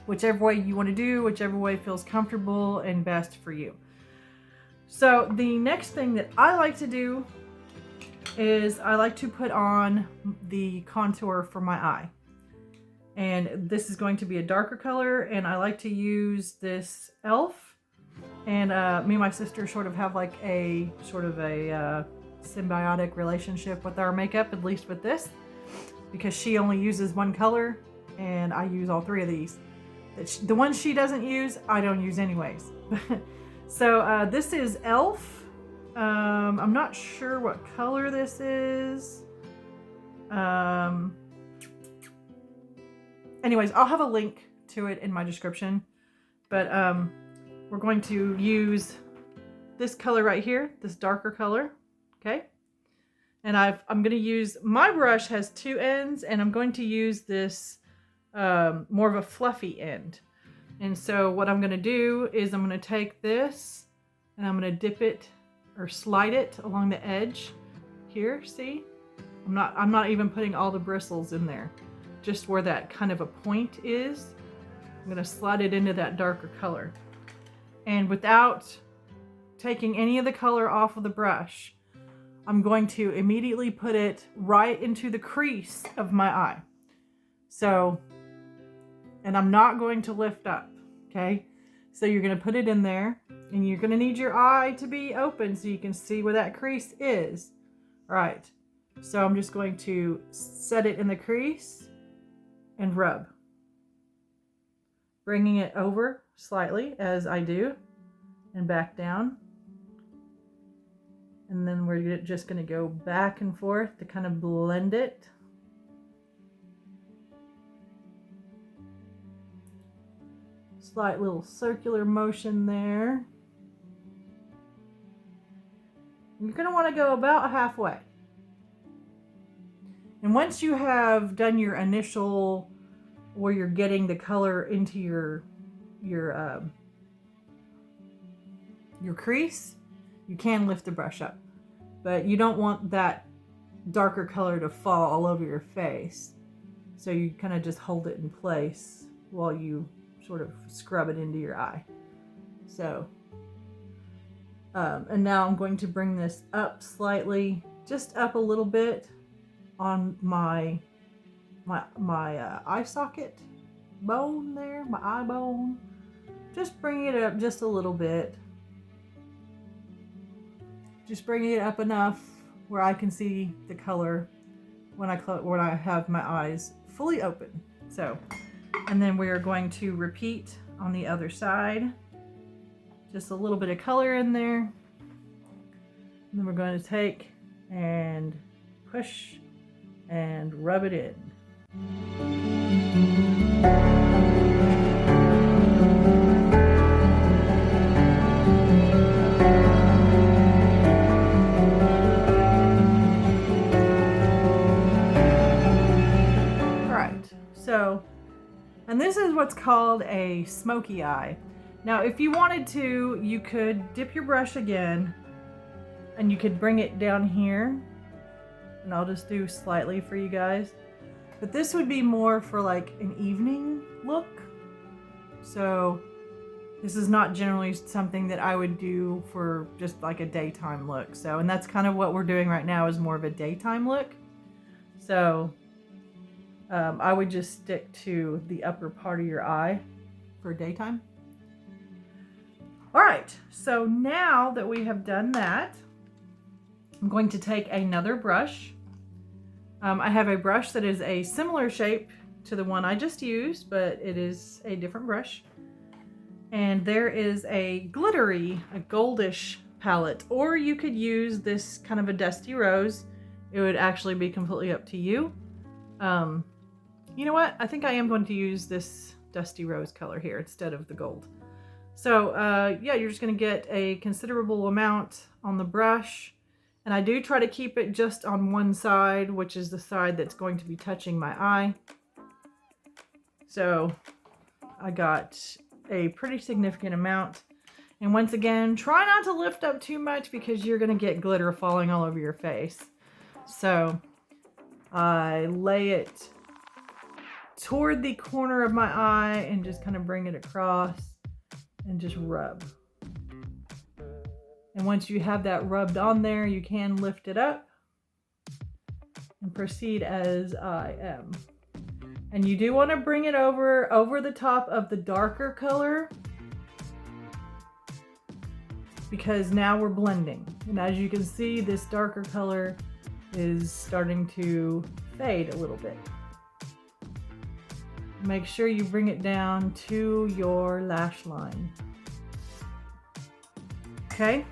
whichever way you want to do, whichever way feels comfortable and best for you. So the next thing that I like to do is I like to put on the contour for my eye. And this is going to be a darker color, and I like to use this e.l.f. And me and my sister sort of have like a symbiotic relationship with our makeup, at least with this, because she only uses one color and I use all three of these. The ones she doesn't use, I don't use anyways. So this is e.l.f. I'm not sure what color this is. anyways, I'll have a link to it in my description. But we're going to use this color right here, this darker color, okay? And I'm going to use, my brush has 2 ends, and I'm going to use this more of a fluffy end. And so what I'm going to do is I'm going to take this and I'm going to dip it or slide it along the edge here, see? I'm not even putting all the bristles in there, just where that kind of a point is. I'm going to slide it into that darker color. And without taking any of the color off of the brush, I'm going to immediately put it right into the crease of my eye. So, and I'm not going to lift up, okay? So you're going to put it in there, and you're going to need your eye to be open so you can see where that crease is. All right, so I'm just going to set it in the crease and rub. Bringing it over slightly as I do, and back down. And then we're just going to go back and forth to kind of blend it. Slight little circular motion there. You're going to want to go about halfway. And once you have done your initial, where you're getting the color into your crease, you can lift the brush up, but you don't want that darker color to fall all over your face. So you kind of just hold it in place while you sort of scrub it into your eye. So, and now I'm going to bring this up slightly, just up a little bit on my eye socket bone there, my eye bone. Just bring it up just a little bit. Just bringing it up enough where I can see the color when I have my eyes fully open. So, and then we are going to repeat on the other side. Just a little bit of color in there. And then we're going to take and push and rub it in. So, and this is what's called a smoky eye. Now, if you wanted to, you could dip your brush again and you could bring it down here, and I'll just do slightly for you guys. But this would be more for like an evening look. So this is not generally something that I would do for just like a daytime look. So, and that's kind of what we're doing right now, is more of a daytime look. So I would just stick to the upper part of your eye for daytime. All right, so now that we have done that, I'm going to take another brush. I have a brush that is a similar shape to the one I just used, but it is a different brush. And there is a glittery, a goldish palette, or you could use this kind of a dusty rose. It would actually be completely up to you. You know what? I think I am going to use this dusty rose color here instead of the gold. So yeah, you're just going to get a considerable amount on the brush. And I do try to keep it just on one side, which is the side that's going to be touching my eye. So I got a pretty significant amount. And once again, try not to lift up too much because you're going to get glitter falling all over your face. So I lay it toward the corner of my eye and just kind of bring it across and just rub. And once you have that rubbed on there, you can lift it up and proceed as I am. And you do want to bring it over the top of the darker color, because now we're blending. And as you can see, this darker color is starting to fade a little bit. Make sure you bring it down to your lash line. Okay,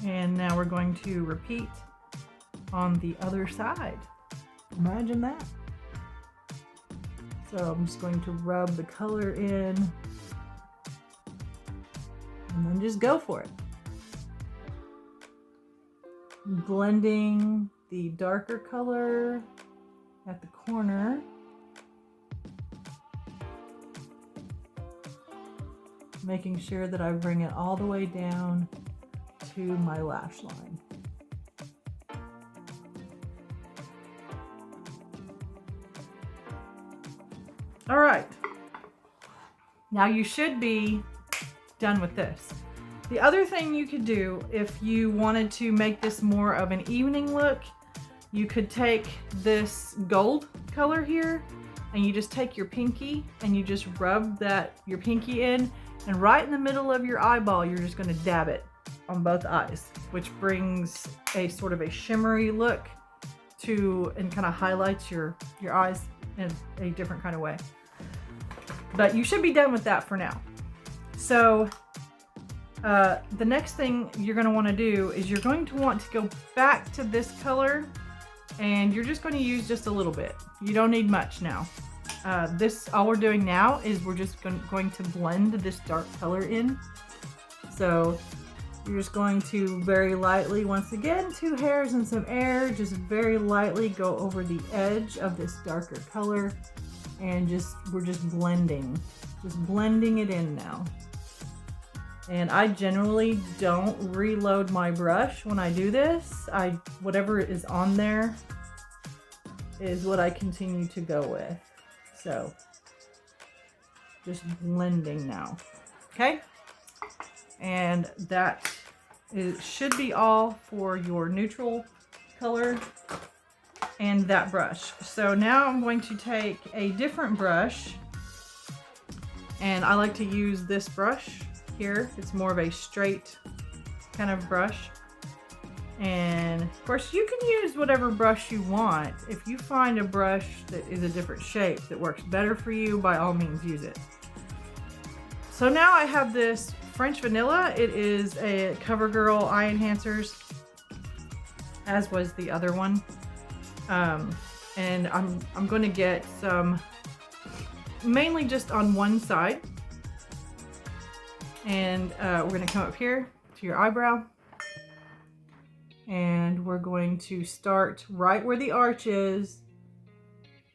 and now we're going to repeat on the other side. Imagine that. So I'm just going to rub the color in and then just go for it. Blending the darker color at the corner. Making sure that I bring it all the way down to my lash line. All right, now you should be done with this. The other thing you could do if you wanted to make this more of an evening look, you could take this gold color here and you just take your pinky and you just rub your pinky in, and right in the middle of your eyeball, you're just gonna dab it on both eyes, which brings a sort of a shimmery look to, and kind of highlights your eyes in a different kind of way. But you should be done with that for now. So the next thing you're going to want to do is you're going to want to go back to this color, and you're just going to use just a little bit. You don't need much now. All we're doing now is we're just going to blend this dark color in. So you're just going to very lightly, once again, 2 hairs and some air, just very lightly go over the edge of this darker color, and we're just blending it in now. And I generally don't reload my brush when I do this. Whatever is on there is what I continue to go with. So just blending now, okay? And that should be all for your neutral color and that brush. So now I'm going to take a different brush, and I like to use this brush here. It's more of a straight kind of brush. And of course you can use whatever brush you want. If you find a brush that is a different shape that works better for you, by all means use it. So now I have this French Vanilla. It is a Covergirl eye enhancers, as was the other one. And I'm going to get some, mainly just on one side. And we're going to come up here to your eyebrow. And we're going to start right where the arch is.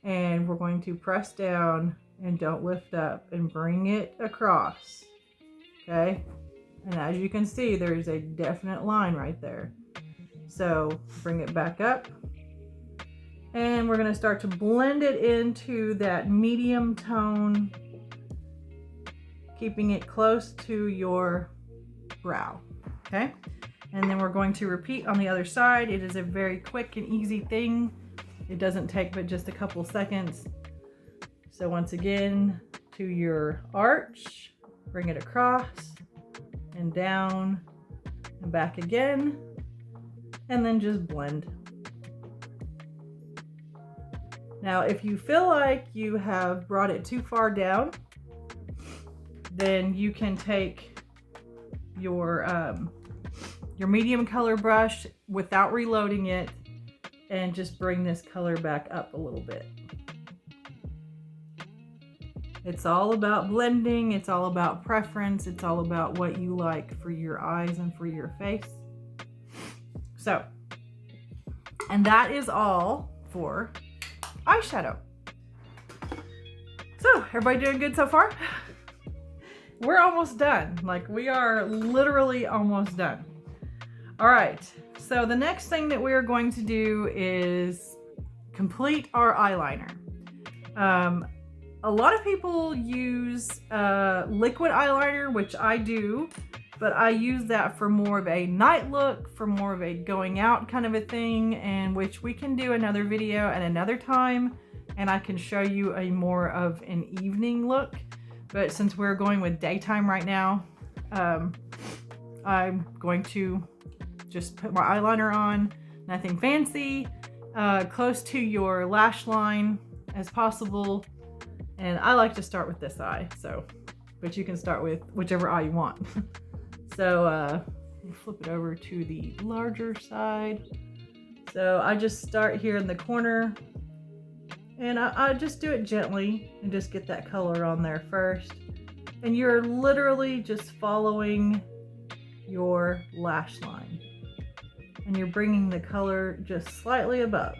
And we're going to press down and don't lift up and bring it across. Okay? And as you can see, there's a definite line right there. So bring it back up. And we're going to start to blend it into that medium tone, keeping it close to your brow. Okay? And then we're going to repeat on the other side. It is a very quick and easy thing. It doesn't take but just a couple seconds. So once again, to your arch, bring it across and down and back again, and then just blend. Now, if you feel like you have brought it too far down, then you can take your medium color brush without reloading it and just bring this color back up a little bit. It's all about blending. It's all about preference. It's all about what you like for your eyes and for your face. So, and that is all for eyeshadow. So, everybody doing good so far? We're almost done. Like, we are literally almost done. All right, so the next thing that we are going to do is complete our eyeliner. A lot of people use liquid eyeliner, which I do, but I use that for more of a night look, for more of a going out kind of a thing, and which we can do another video at another time, and I can show you a more of an evening look. But since we're going with daytime right now, I'm going to just put my eyeliner on, nothing fancy, close to your lash line as possible. And I like to start with this eye, but you can start with whichever eye you want. So flip it over to the larger side. So I just start here in the corner And I just do it gently and just get that color on there first. And you're literally just following your lash line. And you're bringing the color just slightly above.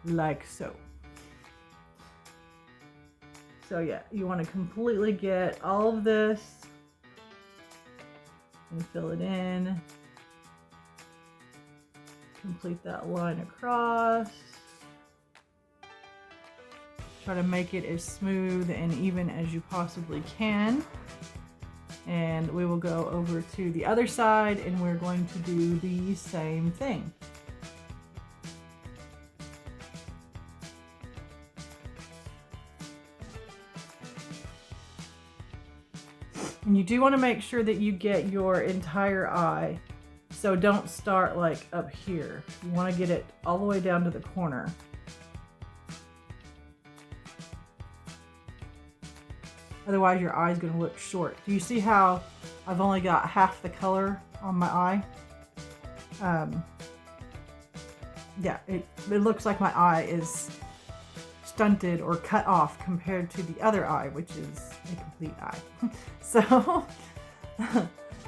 Like so. So yeah, you want to completely get all of this and fill it in. Complete that line across. Try to make it as smooth and even as you possibly can. And we will go over to the other side and we're going to do the same thing. And you do want to make sure that you get your entire eye. So don't start like up here. You want to get it all the way down to the corner. Otherwise your eye is going to look short. Do you see how I've only got half the color on my eye? Yeah, it looks like my eye is stunted or cut off compared to the other eye, which is a complete eye.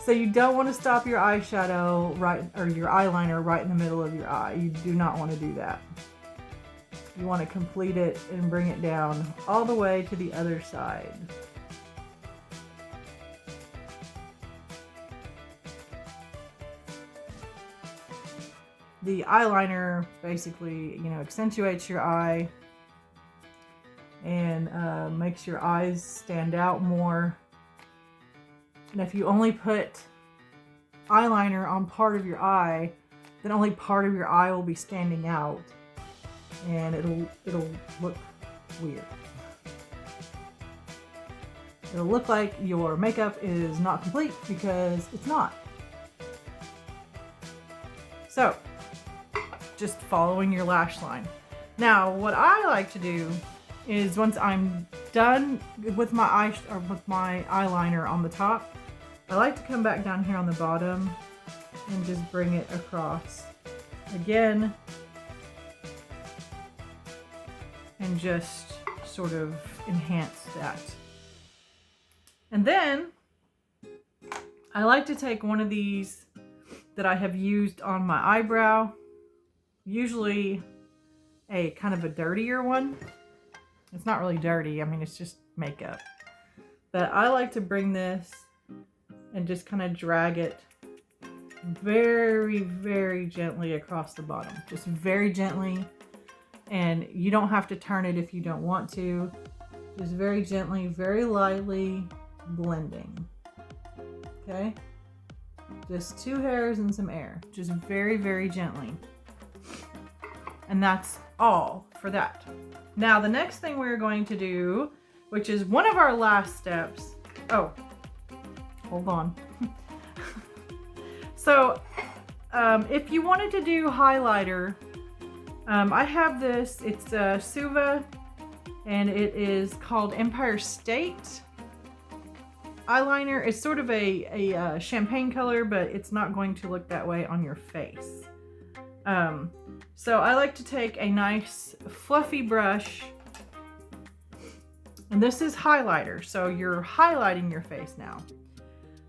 So you don't want to stop your eyeshadow right, or your eyeliner right in the middle of your eye. You do not want to do that. You want to complete it and bring it down all the way to the other side. The eyeliner basically, you know, accentuates your eye and makes your eyes stand out more. And if you only put eyeliner on part of your eye, then only part of your eye will be standing out, and it'll look weird. It'll look like your makeup is not complete because it's not. So, just following your lash line. Now, what I like to do is once I'm done with my eyeliner on the top, I like to come back down here on the bottom and just bring it across again and just sort of enhance that. And then I like to take one of these that I have used on my eyebrow, usually a kind of a dirtier one. It's not really dirty, I mean, it's just makeup. But I like to bring this and just kind of drag it very, very gently across the bottom. Just very gently. And you don't have to turn it if you don't want to. Just very gently, very lightly blending. Okay? Just 2 hairs and some air. Just very, very gently. And that's all for that. Now, the next thing we're going to do, which is one of our last steps. Oh, hold on. So, if you wanted to do highlighter, I have this. It's Suva, and it is called Empire State eyeliner. It's sort of a champagne color, but it's not going to look that way on your face. So I like to take a nice fluffy brush, and this is highlighter, so you're highlighting your face now.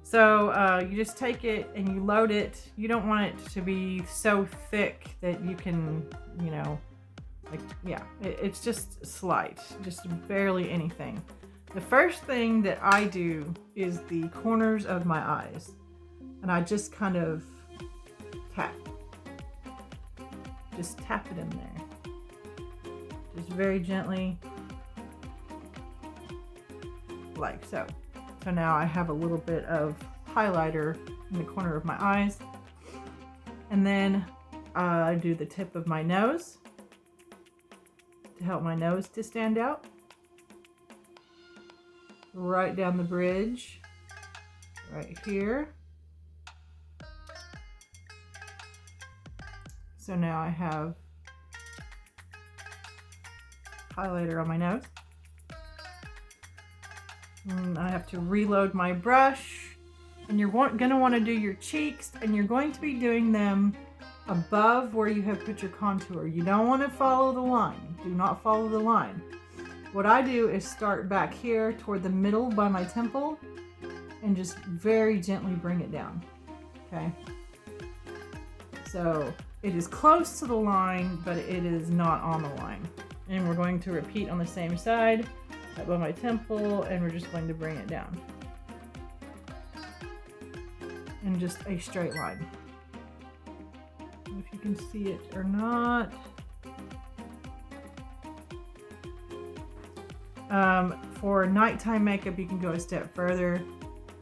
So you just take it and you load it. You don't want it to be so thick that you can, you know, like, yeah, it's just slight, just barely anything. The first thing that I do is the corners of my eyes, and I just kind of tap. Just tap it in there. Just very gently, like so. So now I have a little bit of highlighter in the corner of my eyes. And then I do the tip of my nose to help my nose to stand out. Right down the bridge, right here. So now I have highlighter on my nose. And I have to reload my brush. And you're gonna wanna do your cheeks, and you're going to be doing them above where you have put your contour. You don't wanna follow the line. Do not follow the line. What I do is start back here toward the middle by my temple and just very gently bring it down, okay? So it is close to the line, but it is not on the line. And we're going to repeat on the same side, above my temple, and we're just going to bring it down. And just a straight line. I don't know if you can see it or not. For nighttime makeup, you can go a step further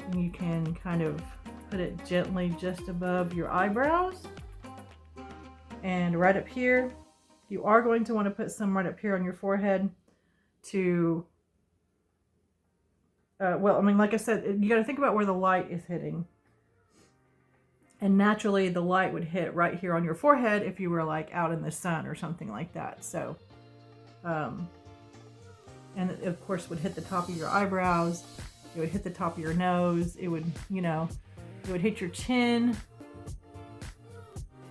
and you can kind of put it gently just above your eyebrows. And right up here, you are going to want to put some right up here on your forehead to, well, I mean, like I said, you got to think about where the light is hitting. And naturally, the light would hit right here on your forehead if you were like out in the sun or something like that. So, and it, of course, would hit the top of your eyebrows. It would hit the top of your nose. It would, you know, it would hit your chin.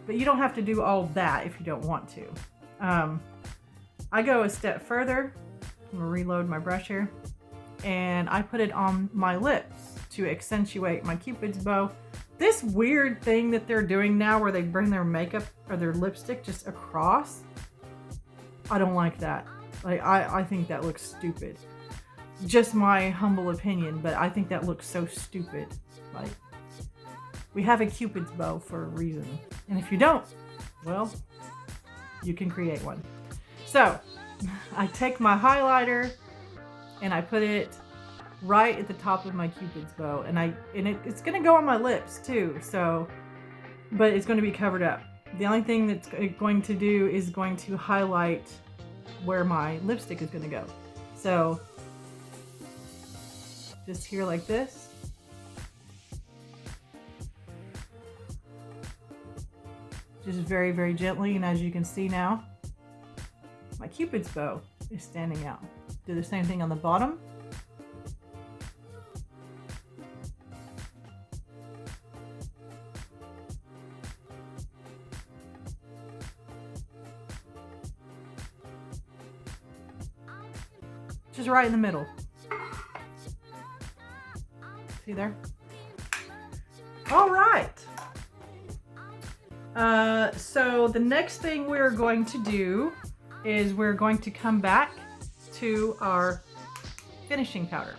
But you don't have to do all that if you don't want to. I go a step further. I'm gonna reload my brush here. And I put it on my lips to accentuate my Cupid's bow. This weird thing that they're doing now where they bring their makeup or their lipstick just across, I don't like that. Like, I think that looks stupid. Just my humble opinion, but I think that looks so stupid. Like, we have a Cupid's bow for a reason. And if you don't, well, you can create one. So, I take my highlighter and I put it right at the top of my Cupid's bow, and it's gonna go on my lips too, so, but it's gonna be covered up. The only thing that's going to do is going to highlight where my lipstick is gonna go. So, just here like this. Just very, very gently, and as you can see now, my Cupid's bow is standing out. Do the same thing on the bottom. Just right in the middle. See there? All right. So the next thing we're going to do is we're going to come back to our finishing powder.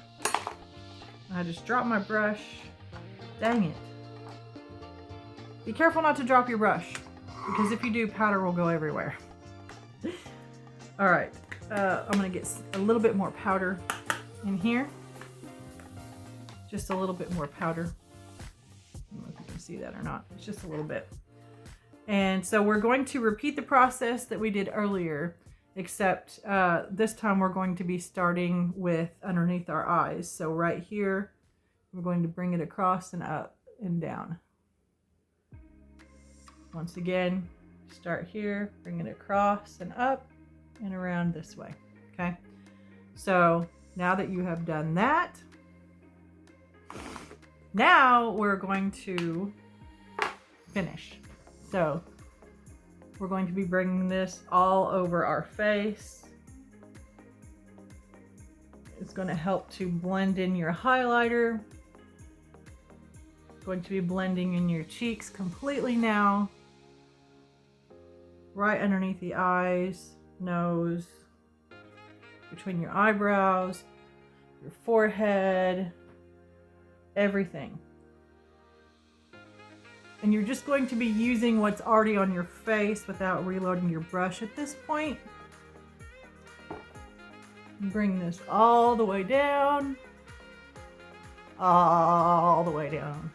I just dropped my brush. Dang it. Be careful not to drop your brush, because if you do, powder will go everywhere. All right. I'm gonna get a little bit more powder in here. Just a little bit more powder. I don't know if you can see that or not. It's just a little bit. And so we're going to repeat the process that we did earlier, except this time we're going to be starting with underneath our eyes. So right here, we're going to bring it across and up and down. Once again, start here, bring it across and up and around this way, okay? So now that you have done that, now we're going to finish. So we're going to be bringing this all over our face. It's going to help to blend in your highlighter. Going to be blending in your cheeks completely now. Right underneath the eyes, nose, between your eyebrows, your forehead, everything. And you're just going to be using what's already on your face without reloading your brush at this point. Bring this all the way down. All the way down.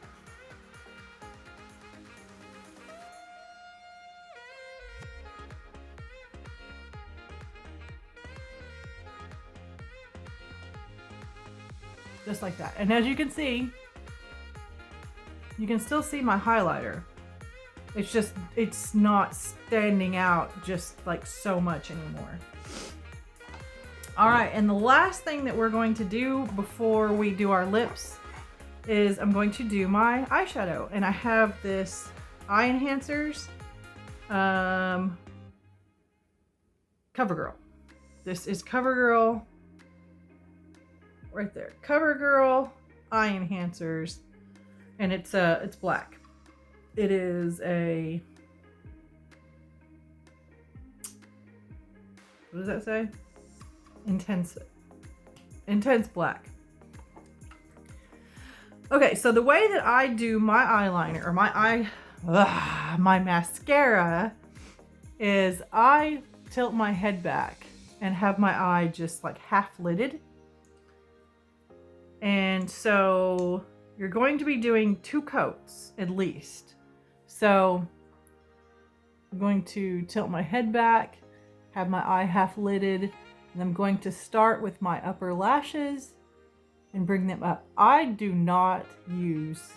Just like that. And as you can see, you can still see my highlighter. It's just, it's not standing out just like so much anymore. All right, and the last thing that we're going to do before we do our lips is I'm going to do my eyeshadow, and I have this eye enhancers, Covergirl. This is Covergirl right there. Covergirl eye enhancers, and it's black. It is a, what does that say? Intense black. Okay, so the way that I do my eyeliner or my mascara is I tilt my head back and have my eye just like half lidded. And so you're going to be doing 2 coats at least. So I'm going to tilt my head back, have my eye half lidded, and I'm going to start with my upper lashes and bring them up. I do not use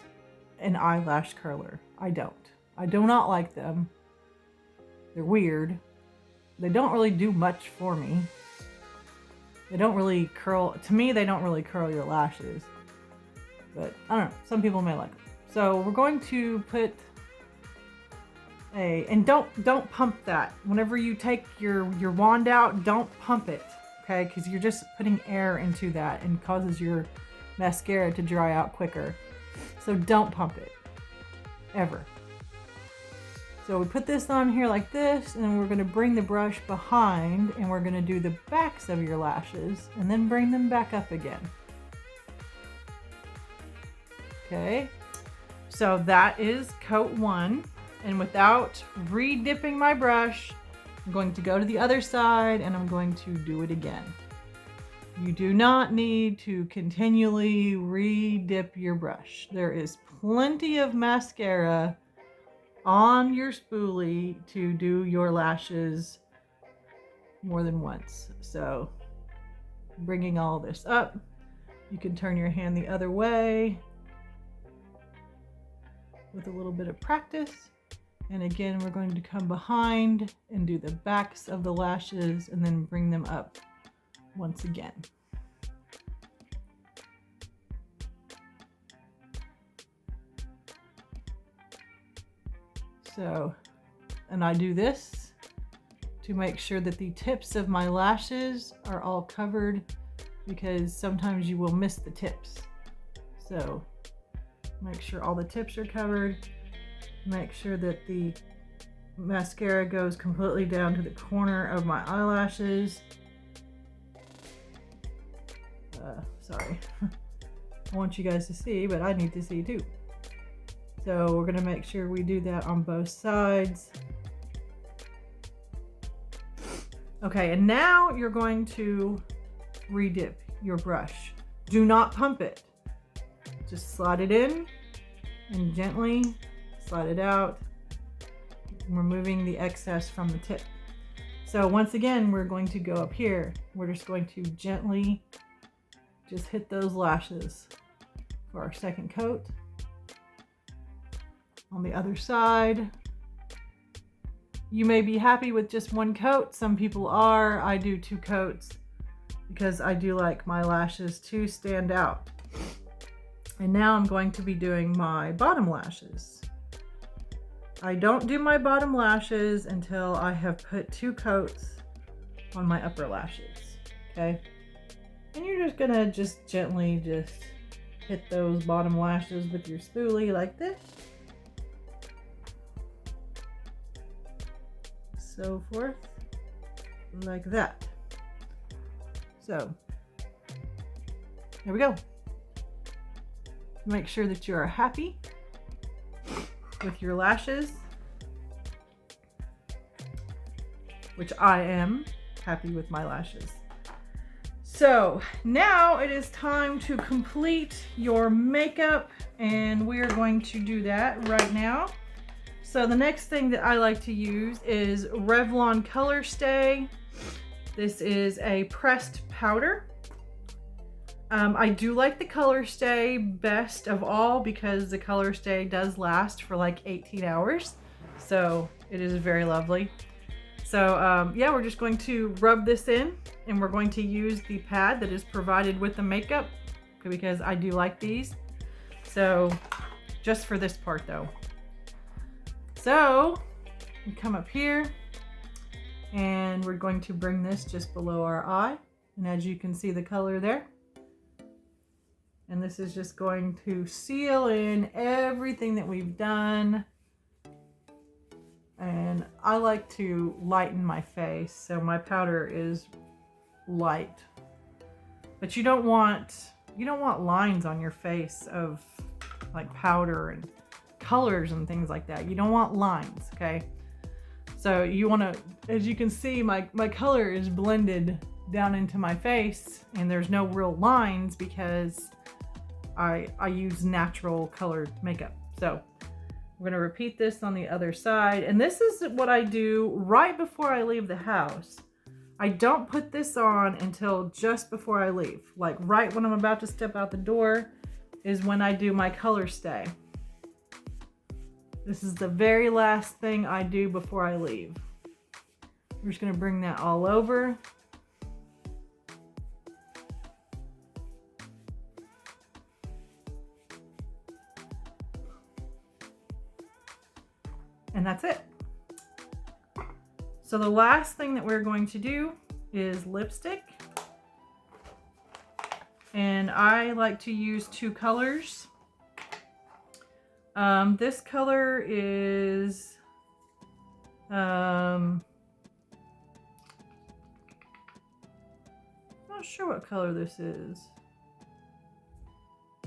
an eyelash curler. I don't. I do not like them. They're weird. They don't really do much for me. They don't really curl, to me they don't really curl your lashes. But I don't know, some people may like them. So we're going to put and don't pump that. Whenever you take your wand out, don't pump it, okay? Because you're just putting air into that and causes your mascara to dry out quicker. So don't pump it, ever. So we put this on here like this, and we're going to bring the brush behind, and we're going to do the backs of your lashes, and then bring them back up again. Okay, so that is coat 1. And without re-dipping my brush, I'm going to go to the other side and I'm going to do it again. You do not need to continually re-dip your brush. There is plenty of mascara on your spoolie to do your lashes more than once. So bringing all this up, you can turn your hand the other way with a little bit of practice. And again, we're going to come behind and do the backs of the lashes and then bring them up once again. So, and I do this to make sure that the tips of my lashes are all covered, because sometimes you will miss the tips. So make sure all the tips are covered. Make sure that the mascara goes completely down to the corner of my eyelashes. Sorry. I want you guys to see, but I need to see too. So we're going to make sure we do that on both sides. Okay, and now you're going to re-dip your brush. Do not pump it. Just slide it in and gently slide it out, removing the excess from the tip. So once again, we're going to go up here. We're just going to gently just hit those lashes for our second coat. On the other side, you may be happy with just 1 coat. Some people are. I do 2 coats because I do like my lashes to stand out. And now I'm going to be doing my bottom lashes. I don't do my bottom lashes until I have put 2 coats on my upper lashes, okay? And you're just gonna gently hit those bottom lashes with your spoolie like this. So forth, like that. So, there we go. Make sure that you are happy with your lashes, which I am happy with my lashes. So now it is time to complete your makeup, and we are going to do that right now. So the next thing that I like to use is Revlon Colorstay. This is a pressed powder. I do like the Colorstay best of all because the Colorstay does last for like 18 hours. So it is very lovely. So yeah, we're just going to rub this in, and we're going to use the pad that is provided with the makeup because I do like these. So just for this part though. So we come up here and we're going to bring this just below our eye. And as you can see the color there. And this is just going to seal in everything that we've done. And I like to lighten my face, so my powder is light. But you don't want lines on your face of like powder and colors and things like that. You don't want lines, okay? So you want to, as you can see, my color is blended down into my face and there's no real lines because I use natural colored makeup. So we're gonna repeat this on the other side. And this is what I do right before I leave the house. I don't put this on until just before I leave. Like right when I'm about to step out the door is when I do my Colorstay. This is the very last thing I do before I leave. We're just gonna bring that all over. And that's it. So the last thing that we're going to do is lipstick. And I like to use two colors. This color is, not sure what color this is.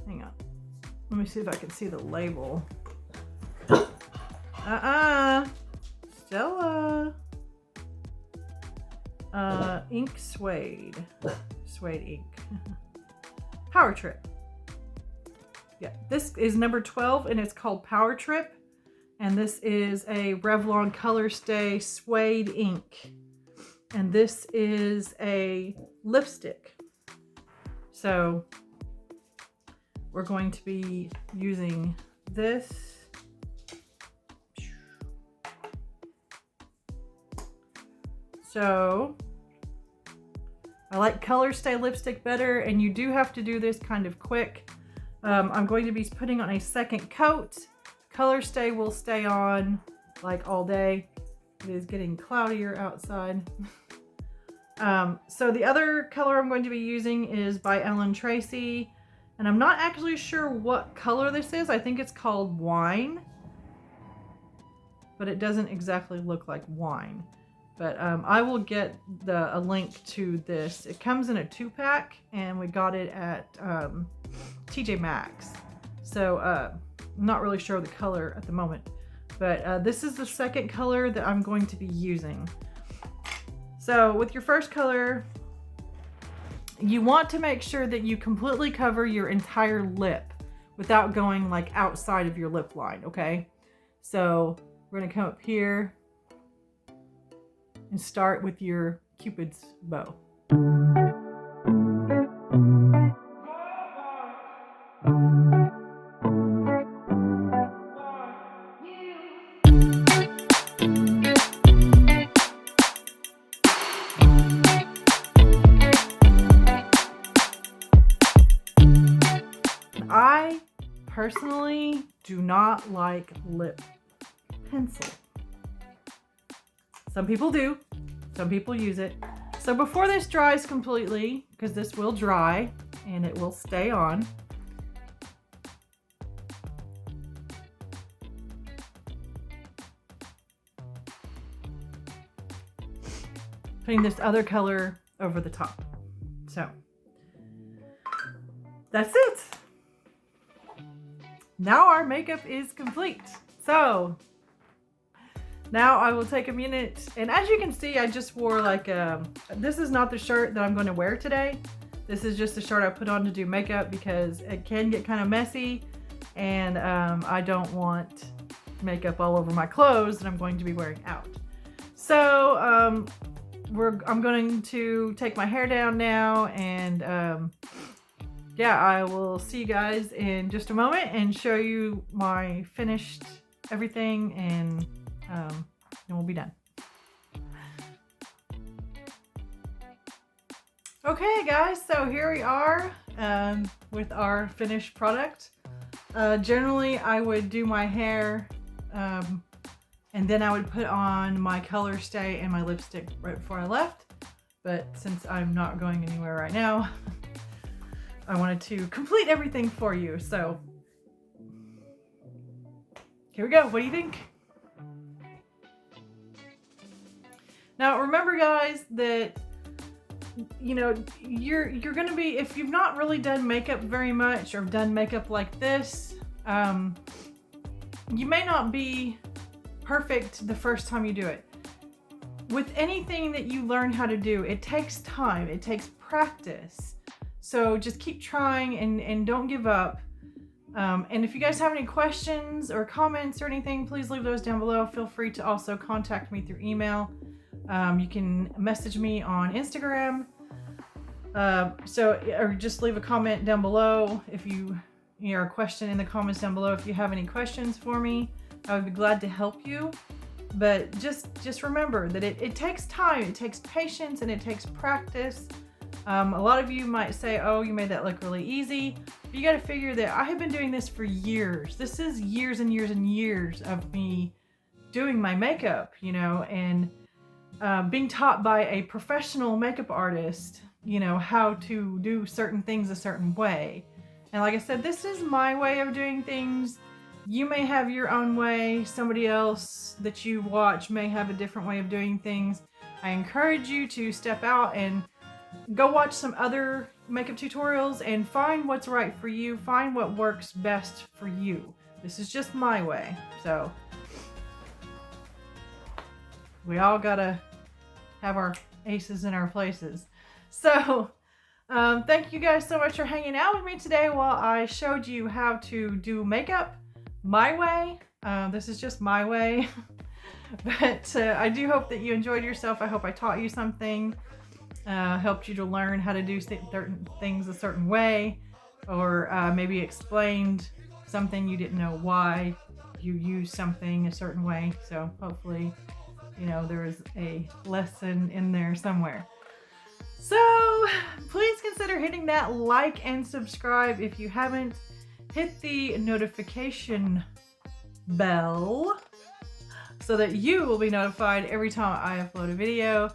Hang on. Let me see if I can see the label. Stella. Ink Suade. Suade ink. Power Trip. Yeah, this is number 12 and it's called Power Trip. And this is a Revlon Colorstay Suade ink. And this is a lipstick. So we're going to be using this. So I like Colorstay lipstick better, and you do have to do this kind of quick. I'm going to be putting on a second coat. Colorstay will stay on like all day. It is getting cloudier outside. So the other color I'm going to be using is by Tracey, and I'm not actually sure what color this is. I think it's called Wine, but it doesn't exactly look like wine. But I will get a link to this. It comes in a 2-pack and we got it at TJ Maxx. So I'm not really sure of the color at the moment. But this is the second color that I'm going to be using. So with your first color, you want to make sure that you completely cover your entire lip without going like outside of your lip line, okay? So we're gonna come up here and start with your Cupid's bow. I personally do not like lip pencil. Some people do, some people use it. So before this dries completely, because this will dry and it will stay on, putting this other color over the top. So that's it. Now our makeup is complete. So now I will take a minute, and as you can see, I just wore like this is not the shirt that I'm going to wear today. This is just the shirt I put on to do makeup because it can get kind of messy, and I don't want makeup all over my clothes that I'm going to be wearing out. So I'm going to take my hair down now, and yeah, I will see you guys in just a moment and show you my finished everything, and we'll be done. Okay guys, so here we are with our finished product. Generally, I would do my hair, and then I would put on my Colorstay and my lipstick right before I left. But since I'm not going anywhere right now, I wanted to complete everything for you. So here we go. What do you think? Now remember, guys, that you know, you're gonna be, if you've not really done makeup very much or done makeup like this, you may not be perfect the first time you do it. With anything that you learn how to do, it takes time, it takes practice. So just keep trying and don't give up. And if you guys have any questions or comments or anything, please leave those down below. Feel free to also contact me through email. You can message me on Instagram, or just leave a comment down below if a question in the comments down below if you have any questions for me. I would be glad to help you. But just remember that it takes time, it takes patience, and it takes practice. A lot of you might say, oh, you made that look really easy. But you got to figure that I have been doing this for years. This is years and years and years of me doing my makeup, you know, and being taught by a professional makeup artist, you know, how to do certain things a certain way. And like I said, this is my way of doing things. You may have your own way. Somebody else that you watch may have a different way of doing things. I encourage you to step out and go watch some other makeup tutorials and find what's right for you. Find what works best for you. This is just my way. So we all gotta have our aces in our places. So thank you guys so much for hanging out with me today while I showed you how to do makeup my way. This is just my way. But I do hope that you enjoyed yourself. I hope I taught you something, helped you to learn how to do certain things a certain way, or maybe explained something you didn't know why you use something a certain way. So hopefully, you know, there is a lesson in there somewhere. So please consider hitting that like and subscribe if you haven't. Hit the notification bell so that you will be notified every time I upload a video.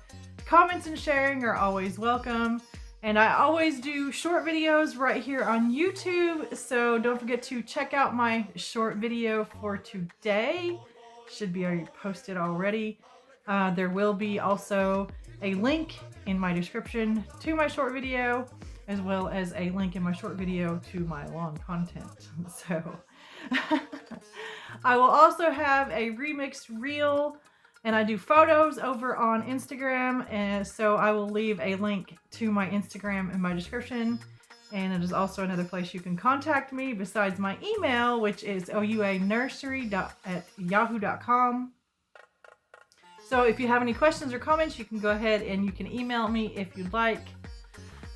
Comments and sharing are always welcome. And I always do short videos right here on YouTube. So don't forget to check out my short video for today. Should be already posted already. There will be also a link in my description to my short video, as well as a link in my short video to my long content. So I will also have a remixed reel, and I do photos over on Instagram, and so I will leave a link to my Instagram in my description. And it is also another place you can contact me besides my email, which is ouanursery@yahoo.com. So if you have any questions or comments, you can go ahead and you can email me if you'd like.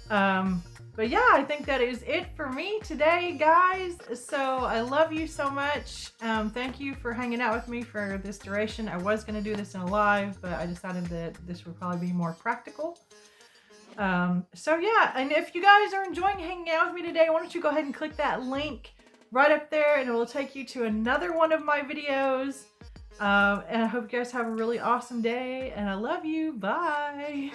But yeah, I think that is it for me today, guys. So I love you so much. Thank you for hanging out with me for this duration. I was going to do this in a live, but I decided that this would probably be more practical. So yeah, and if you guys are enjoying hanging out with me today, why don't you go ahead and click that link right up there, and it will take you to another one of my videos. And I hope you guys have a really awesome day, and I love you. Bye.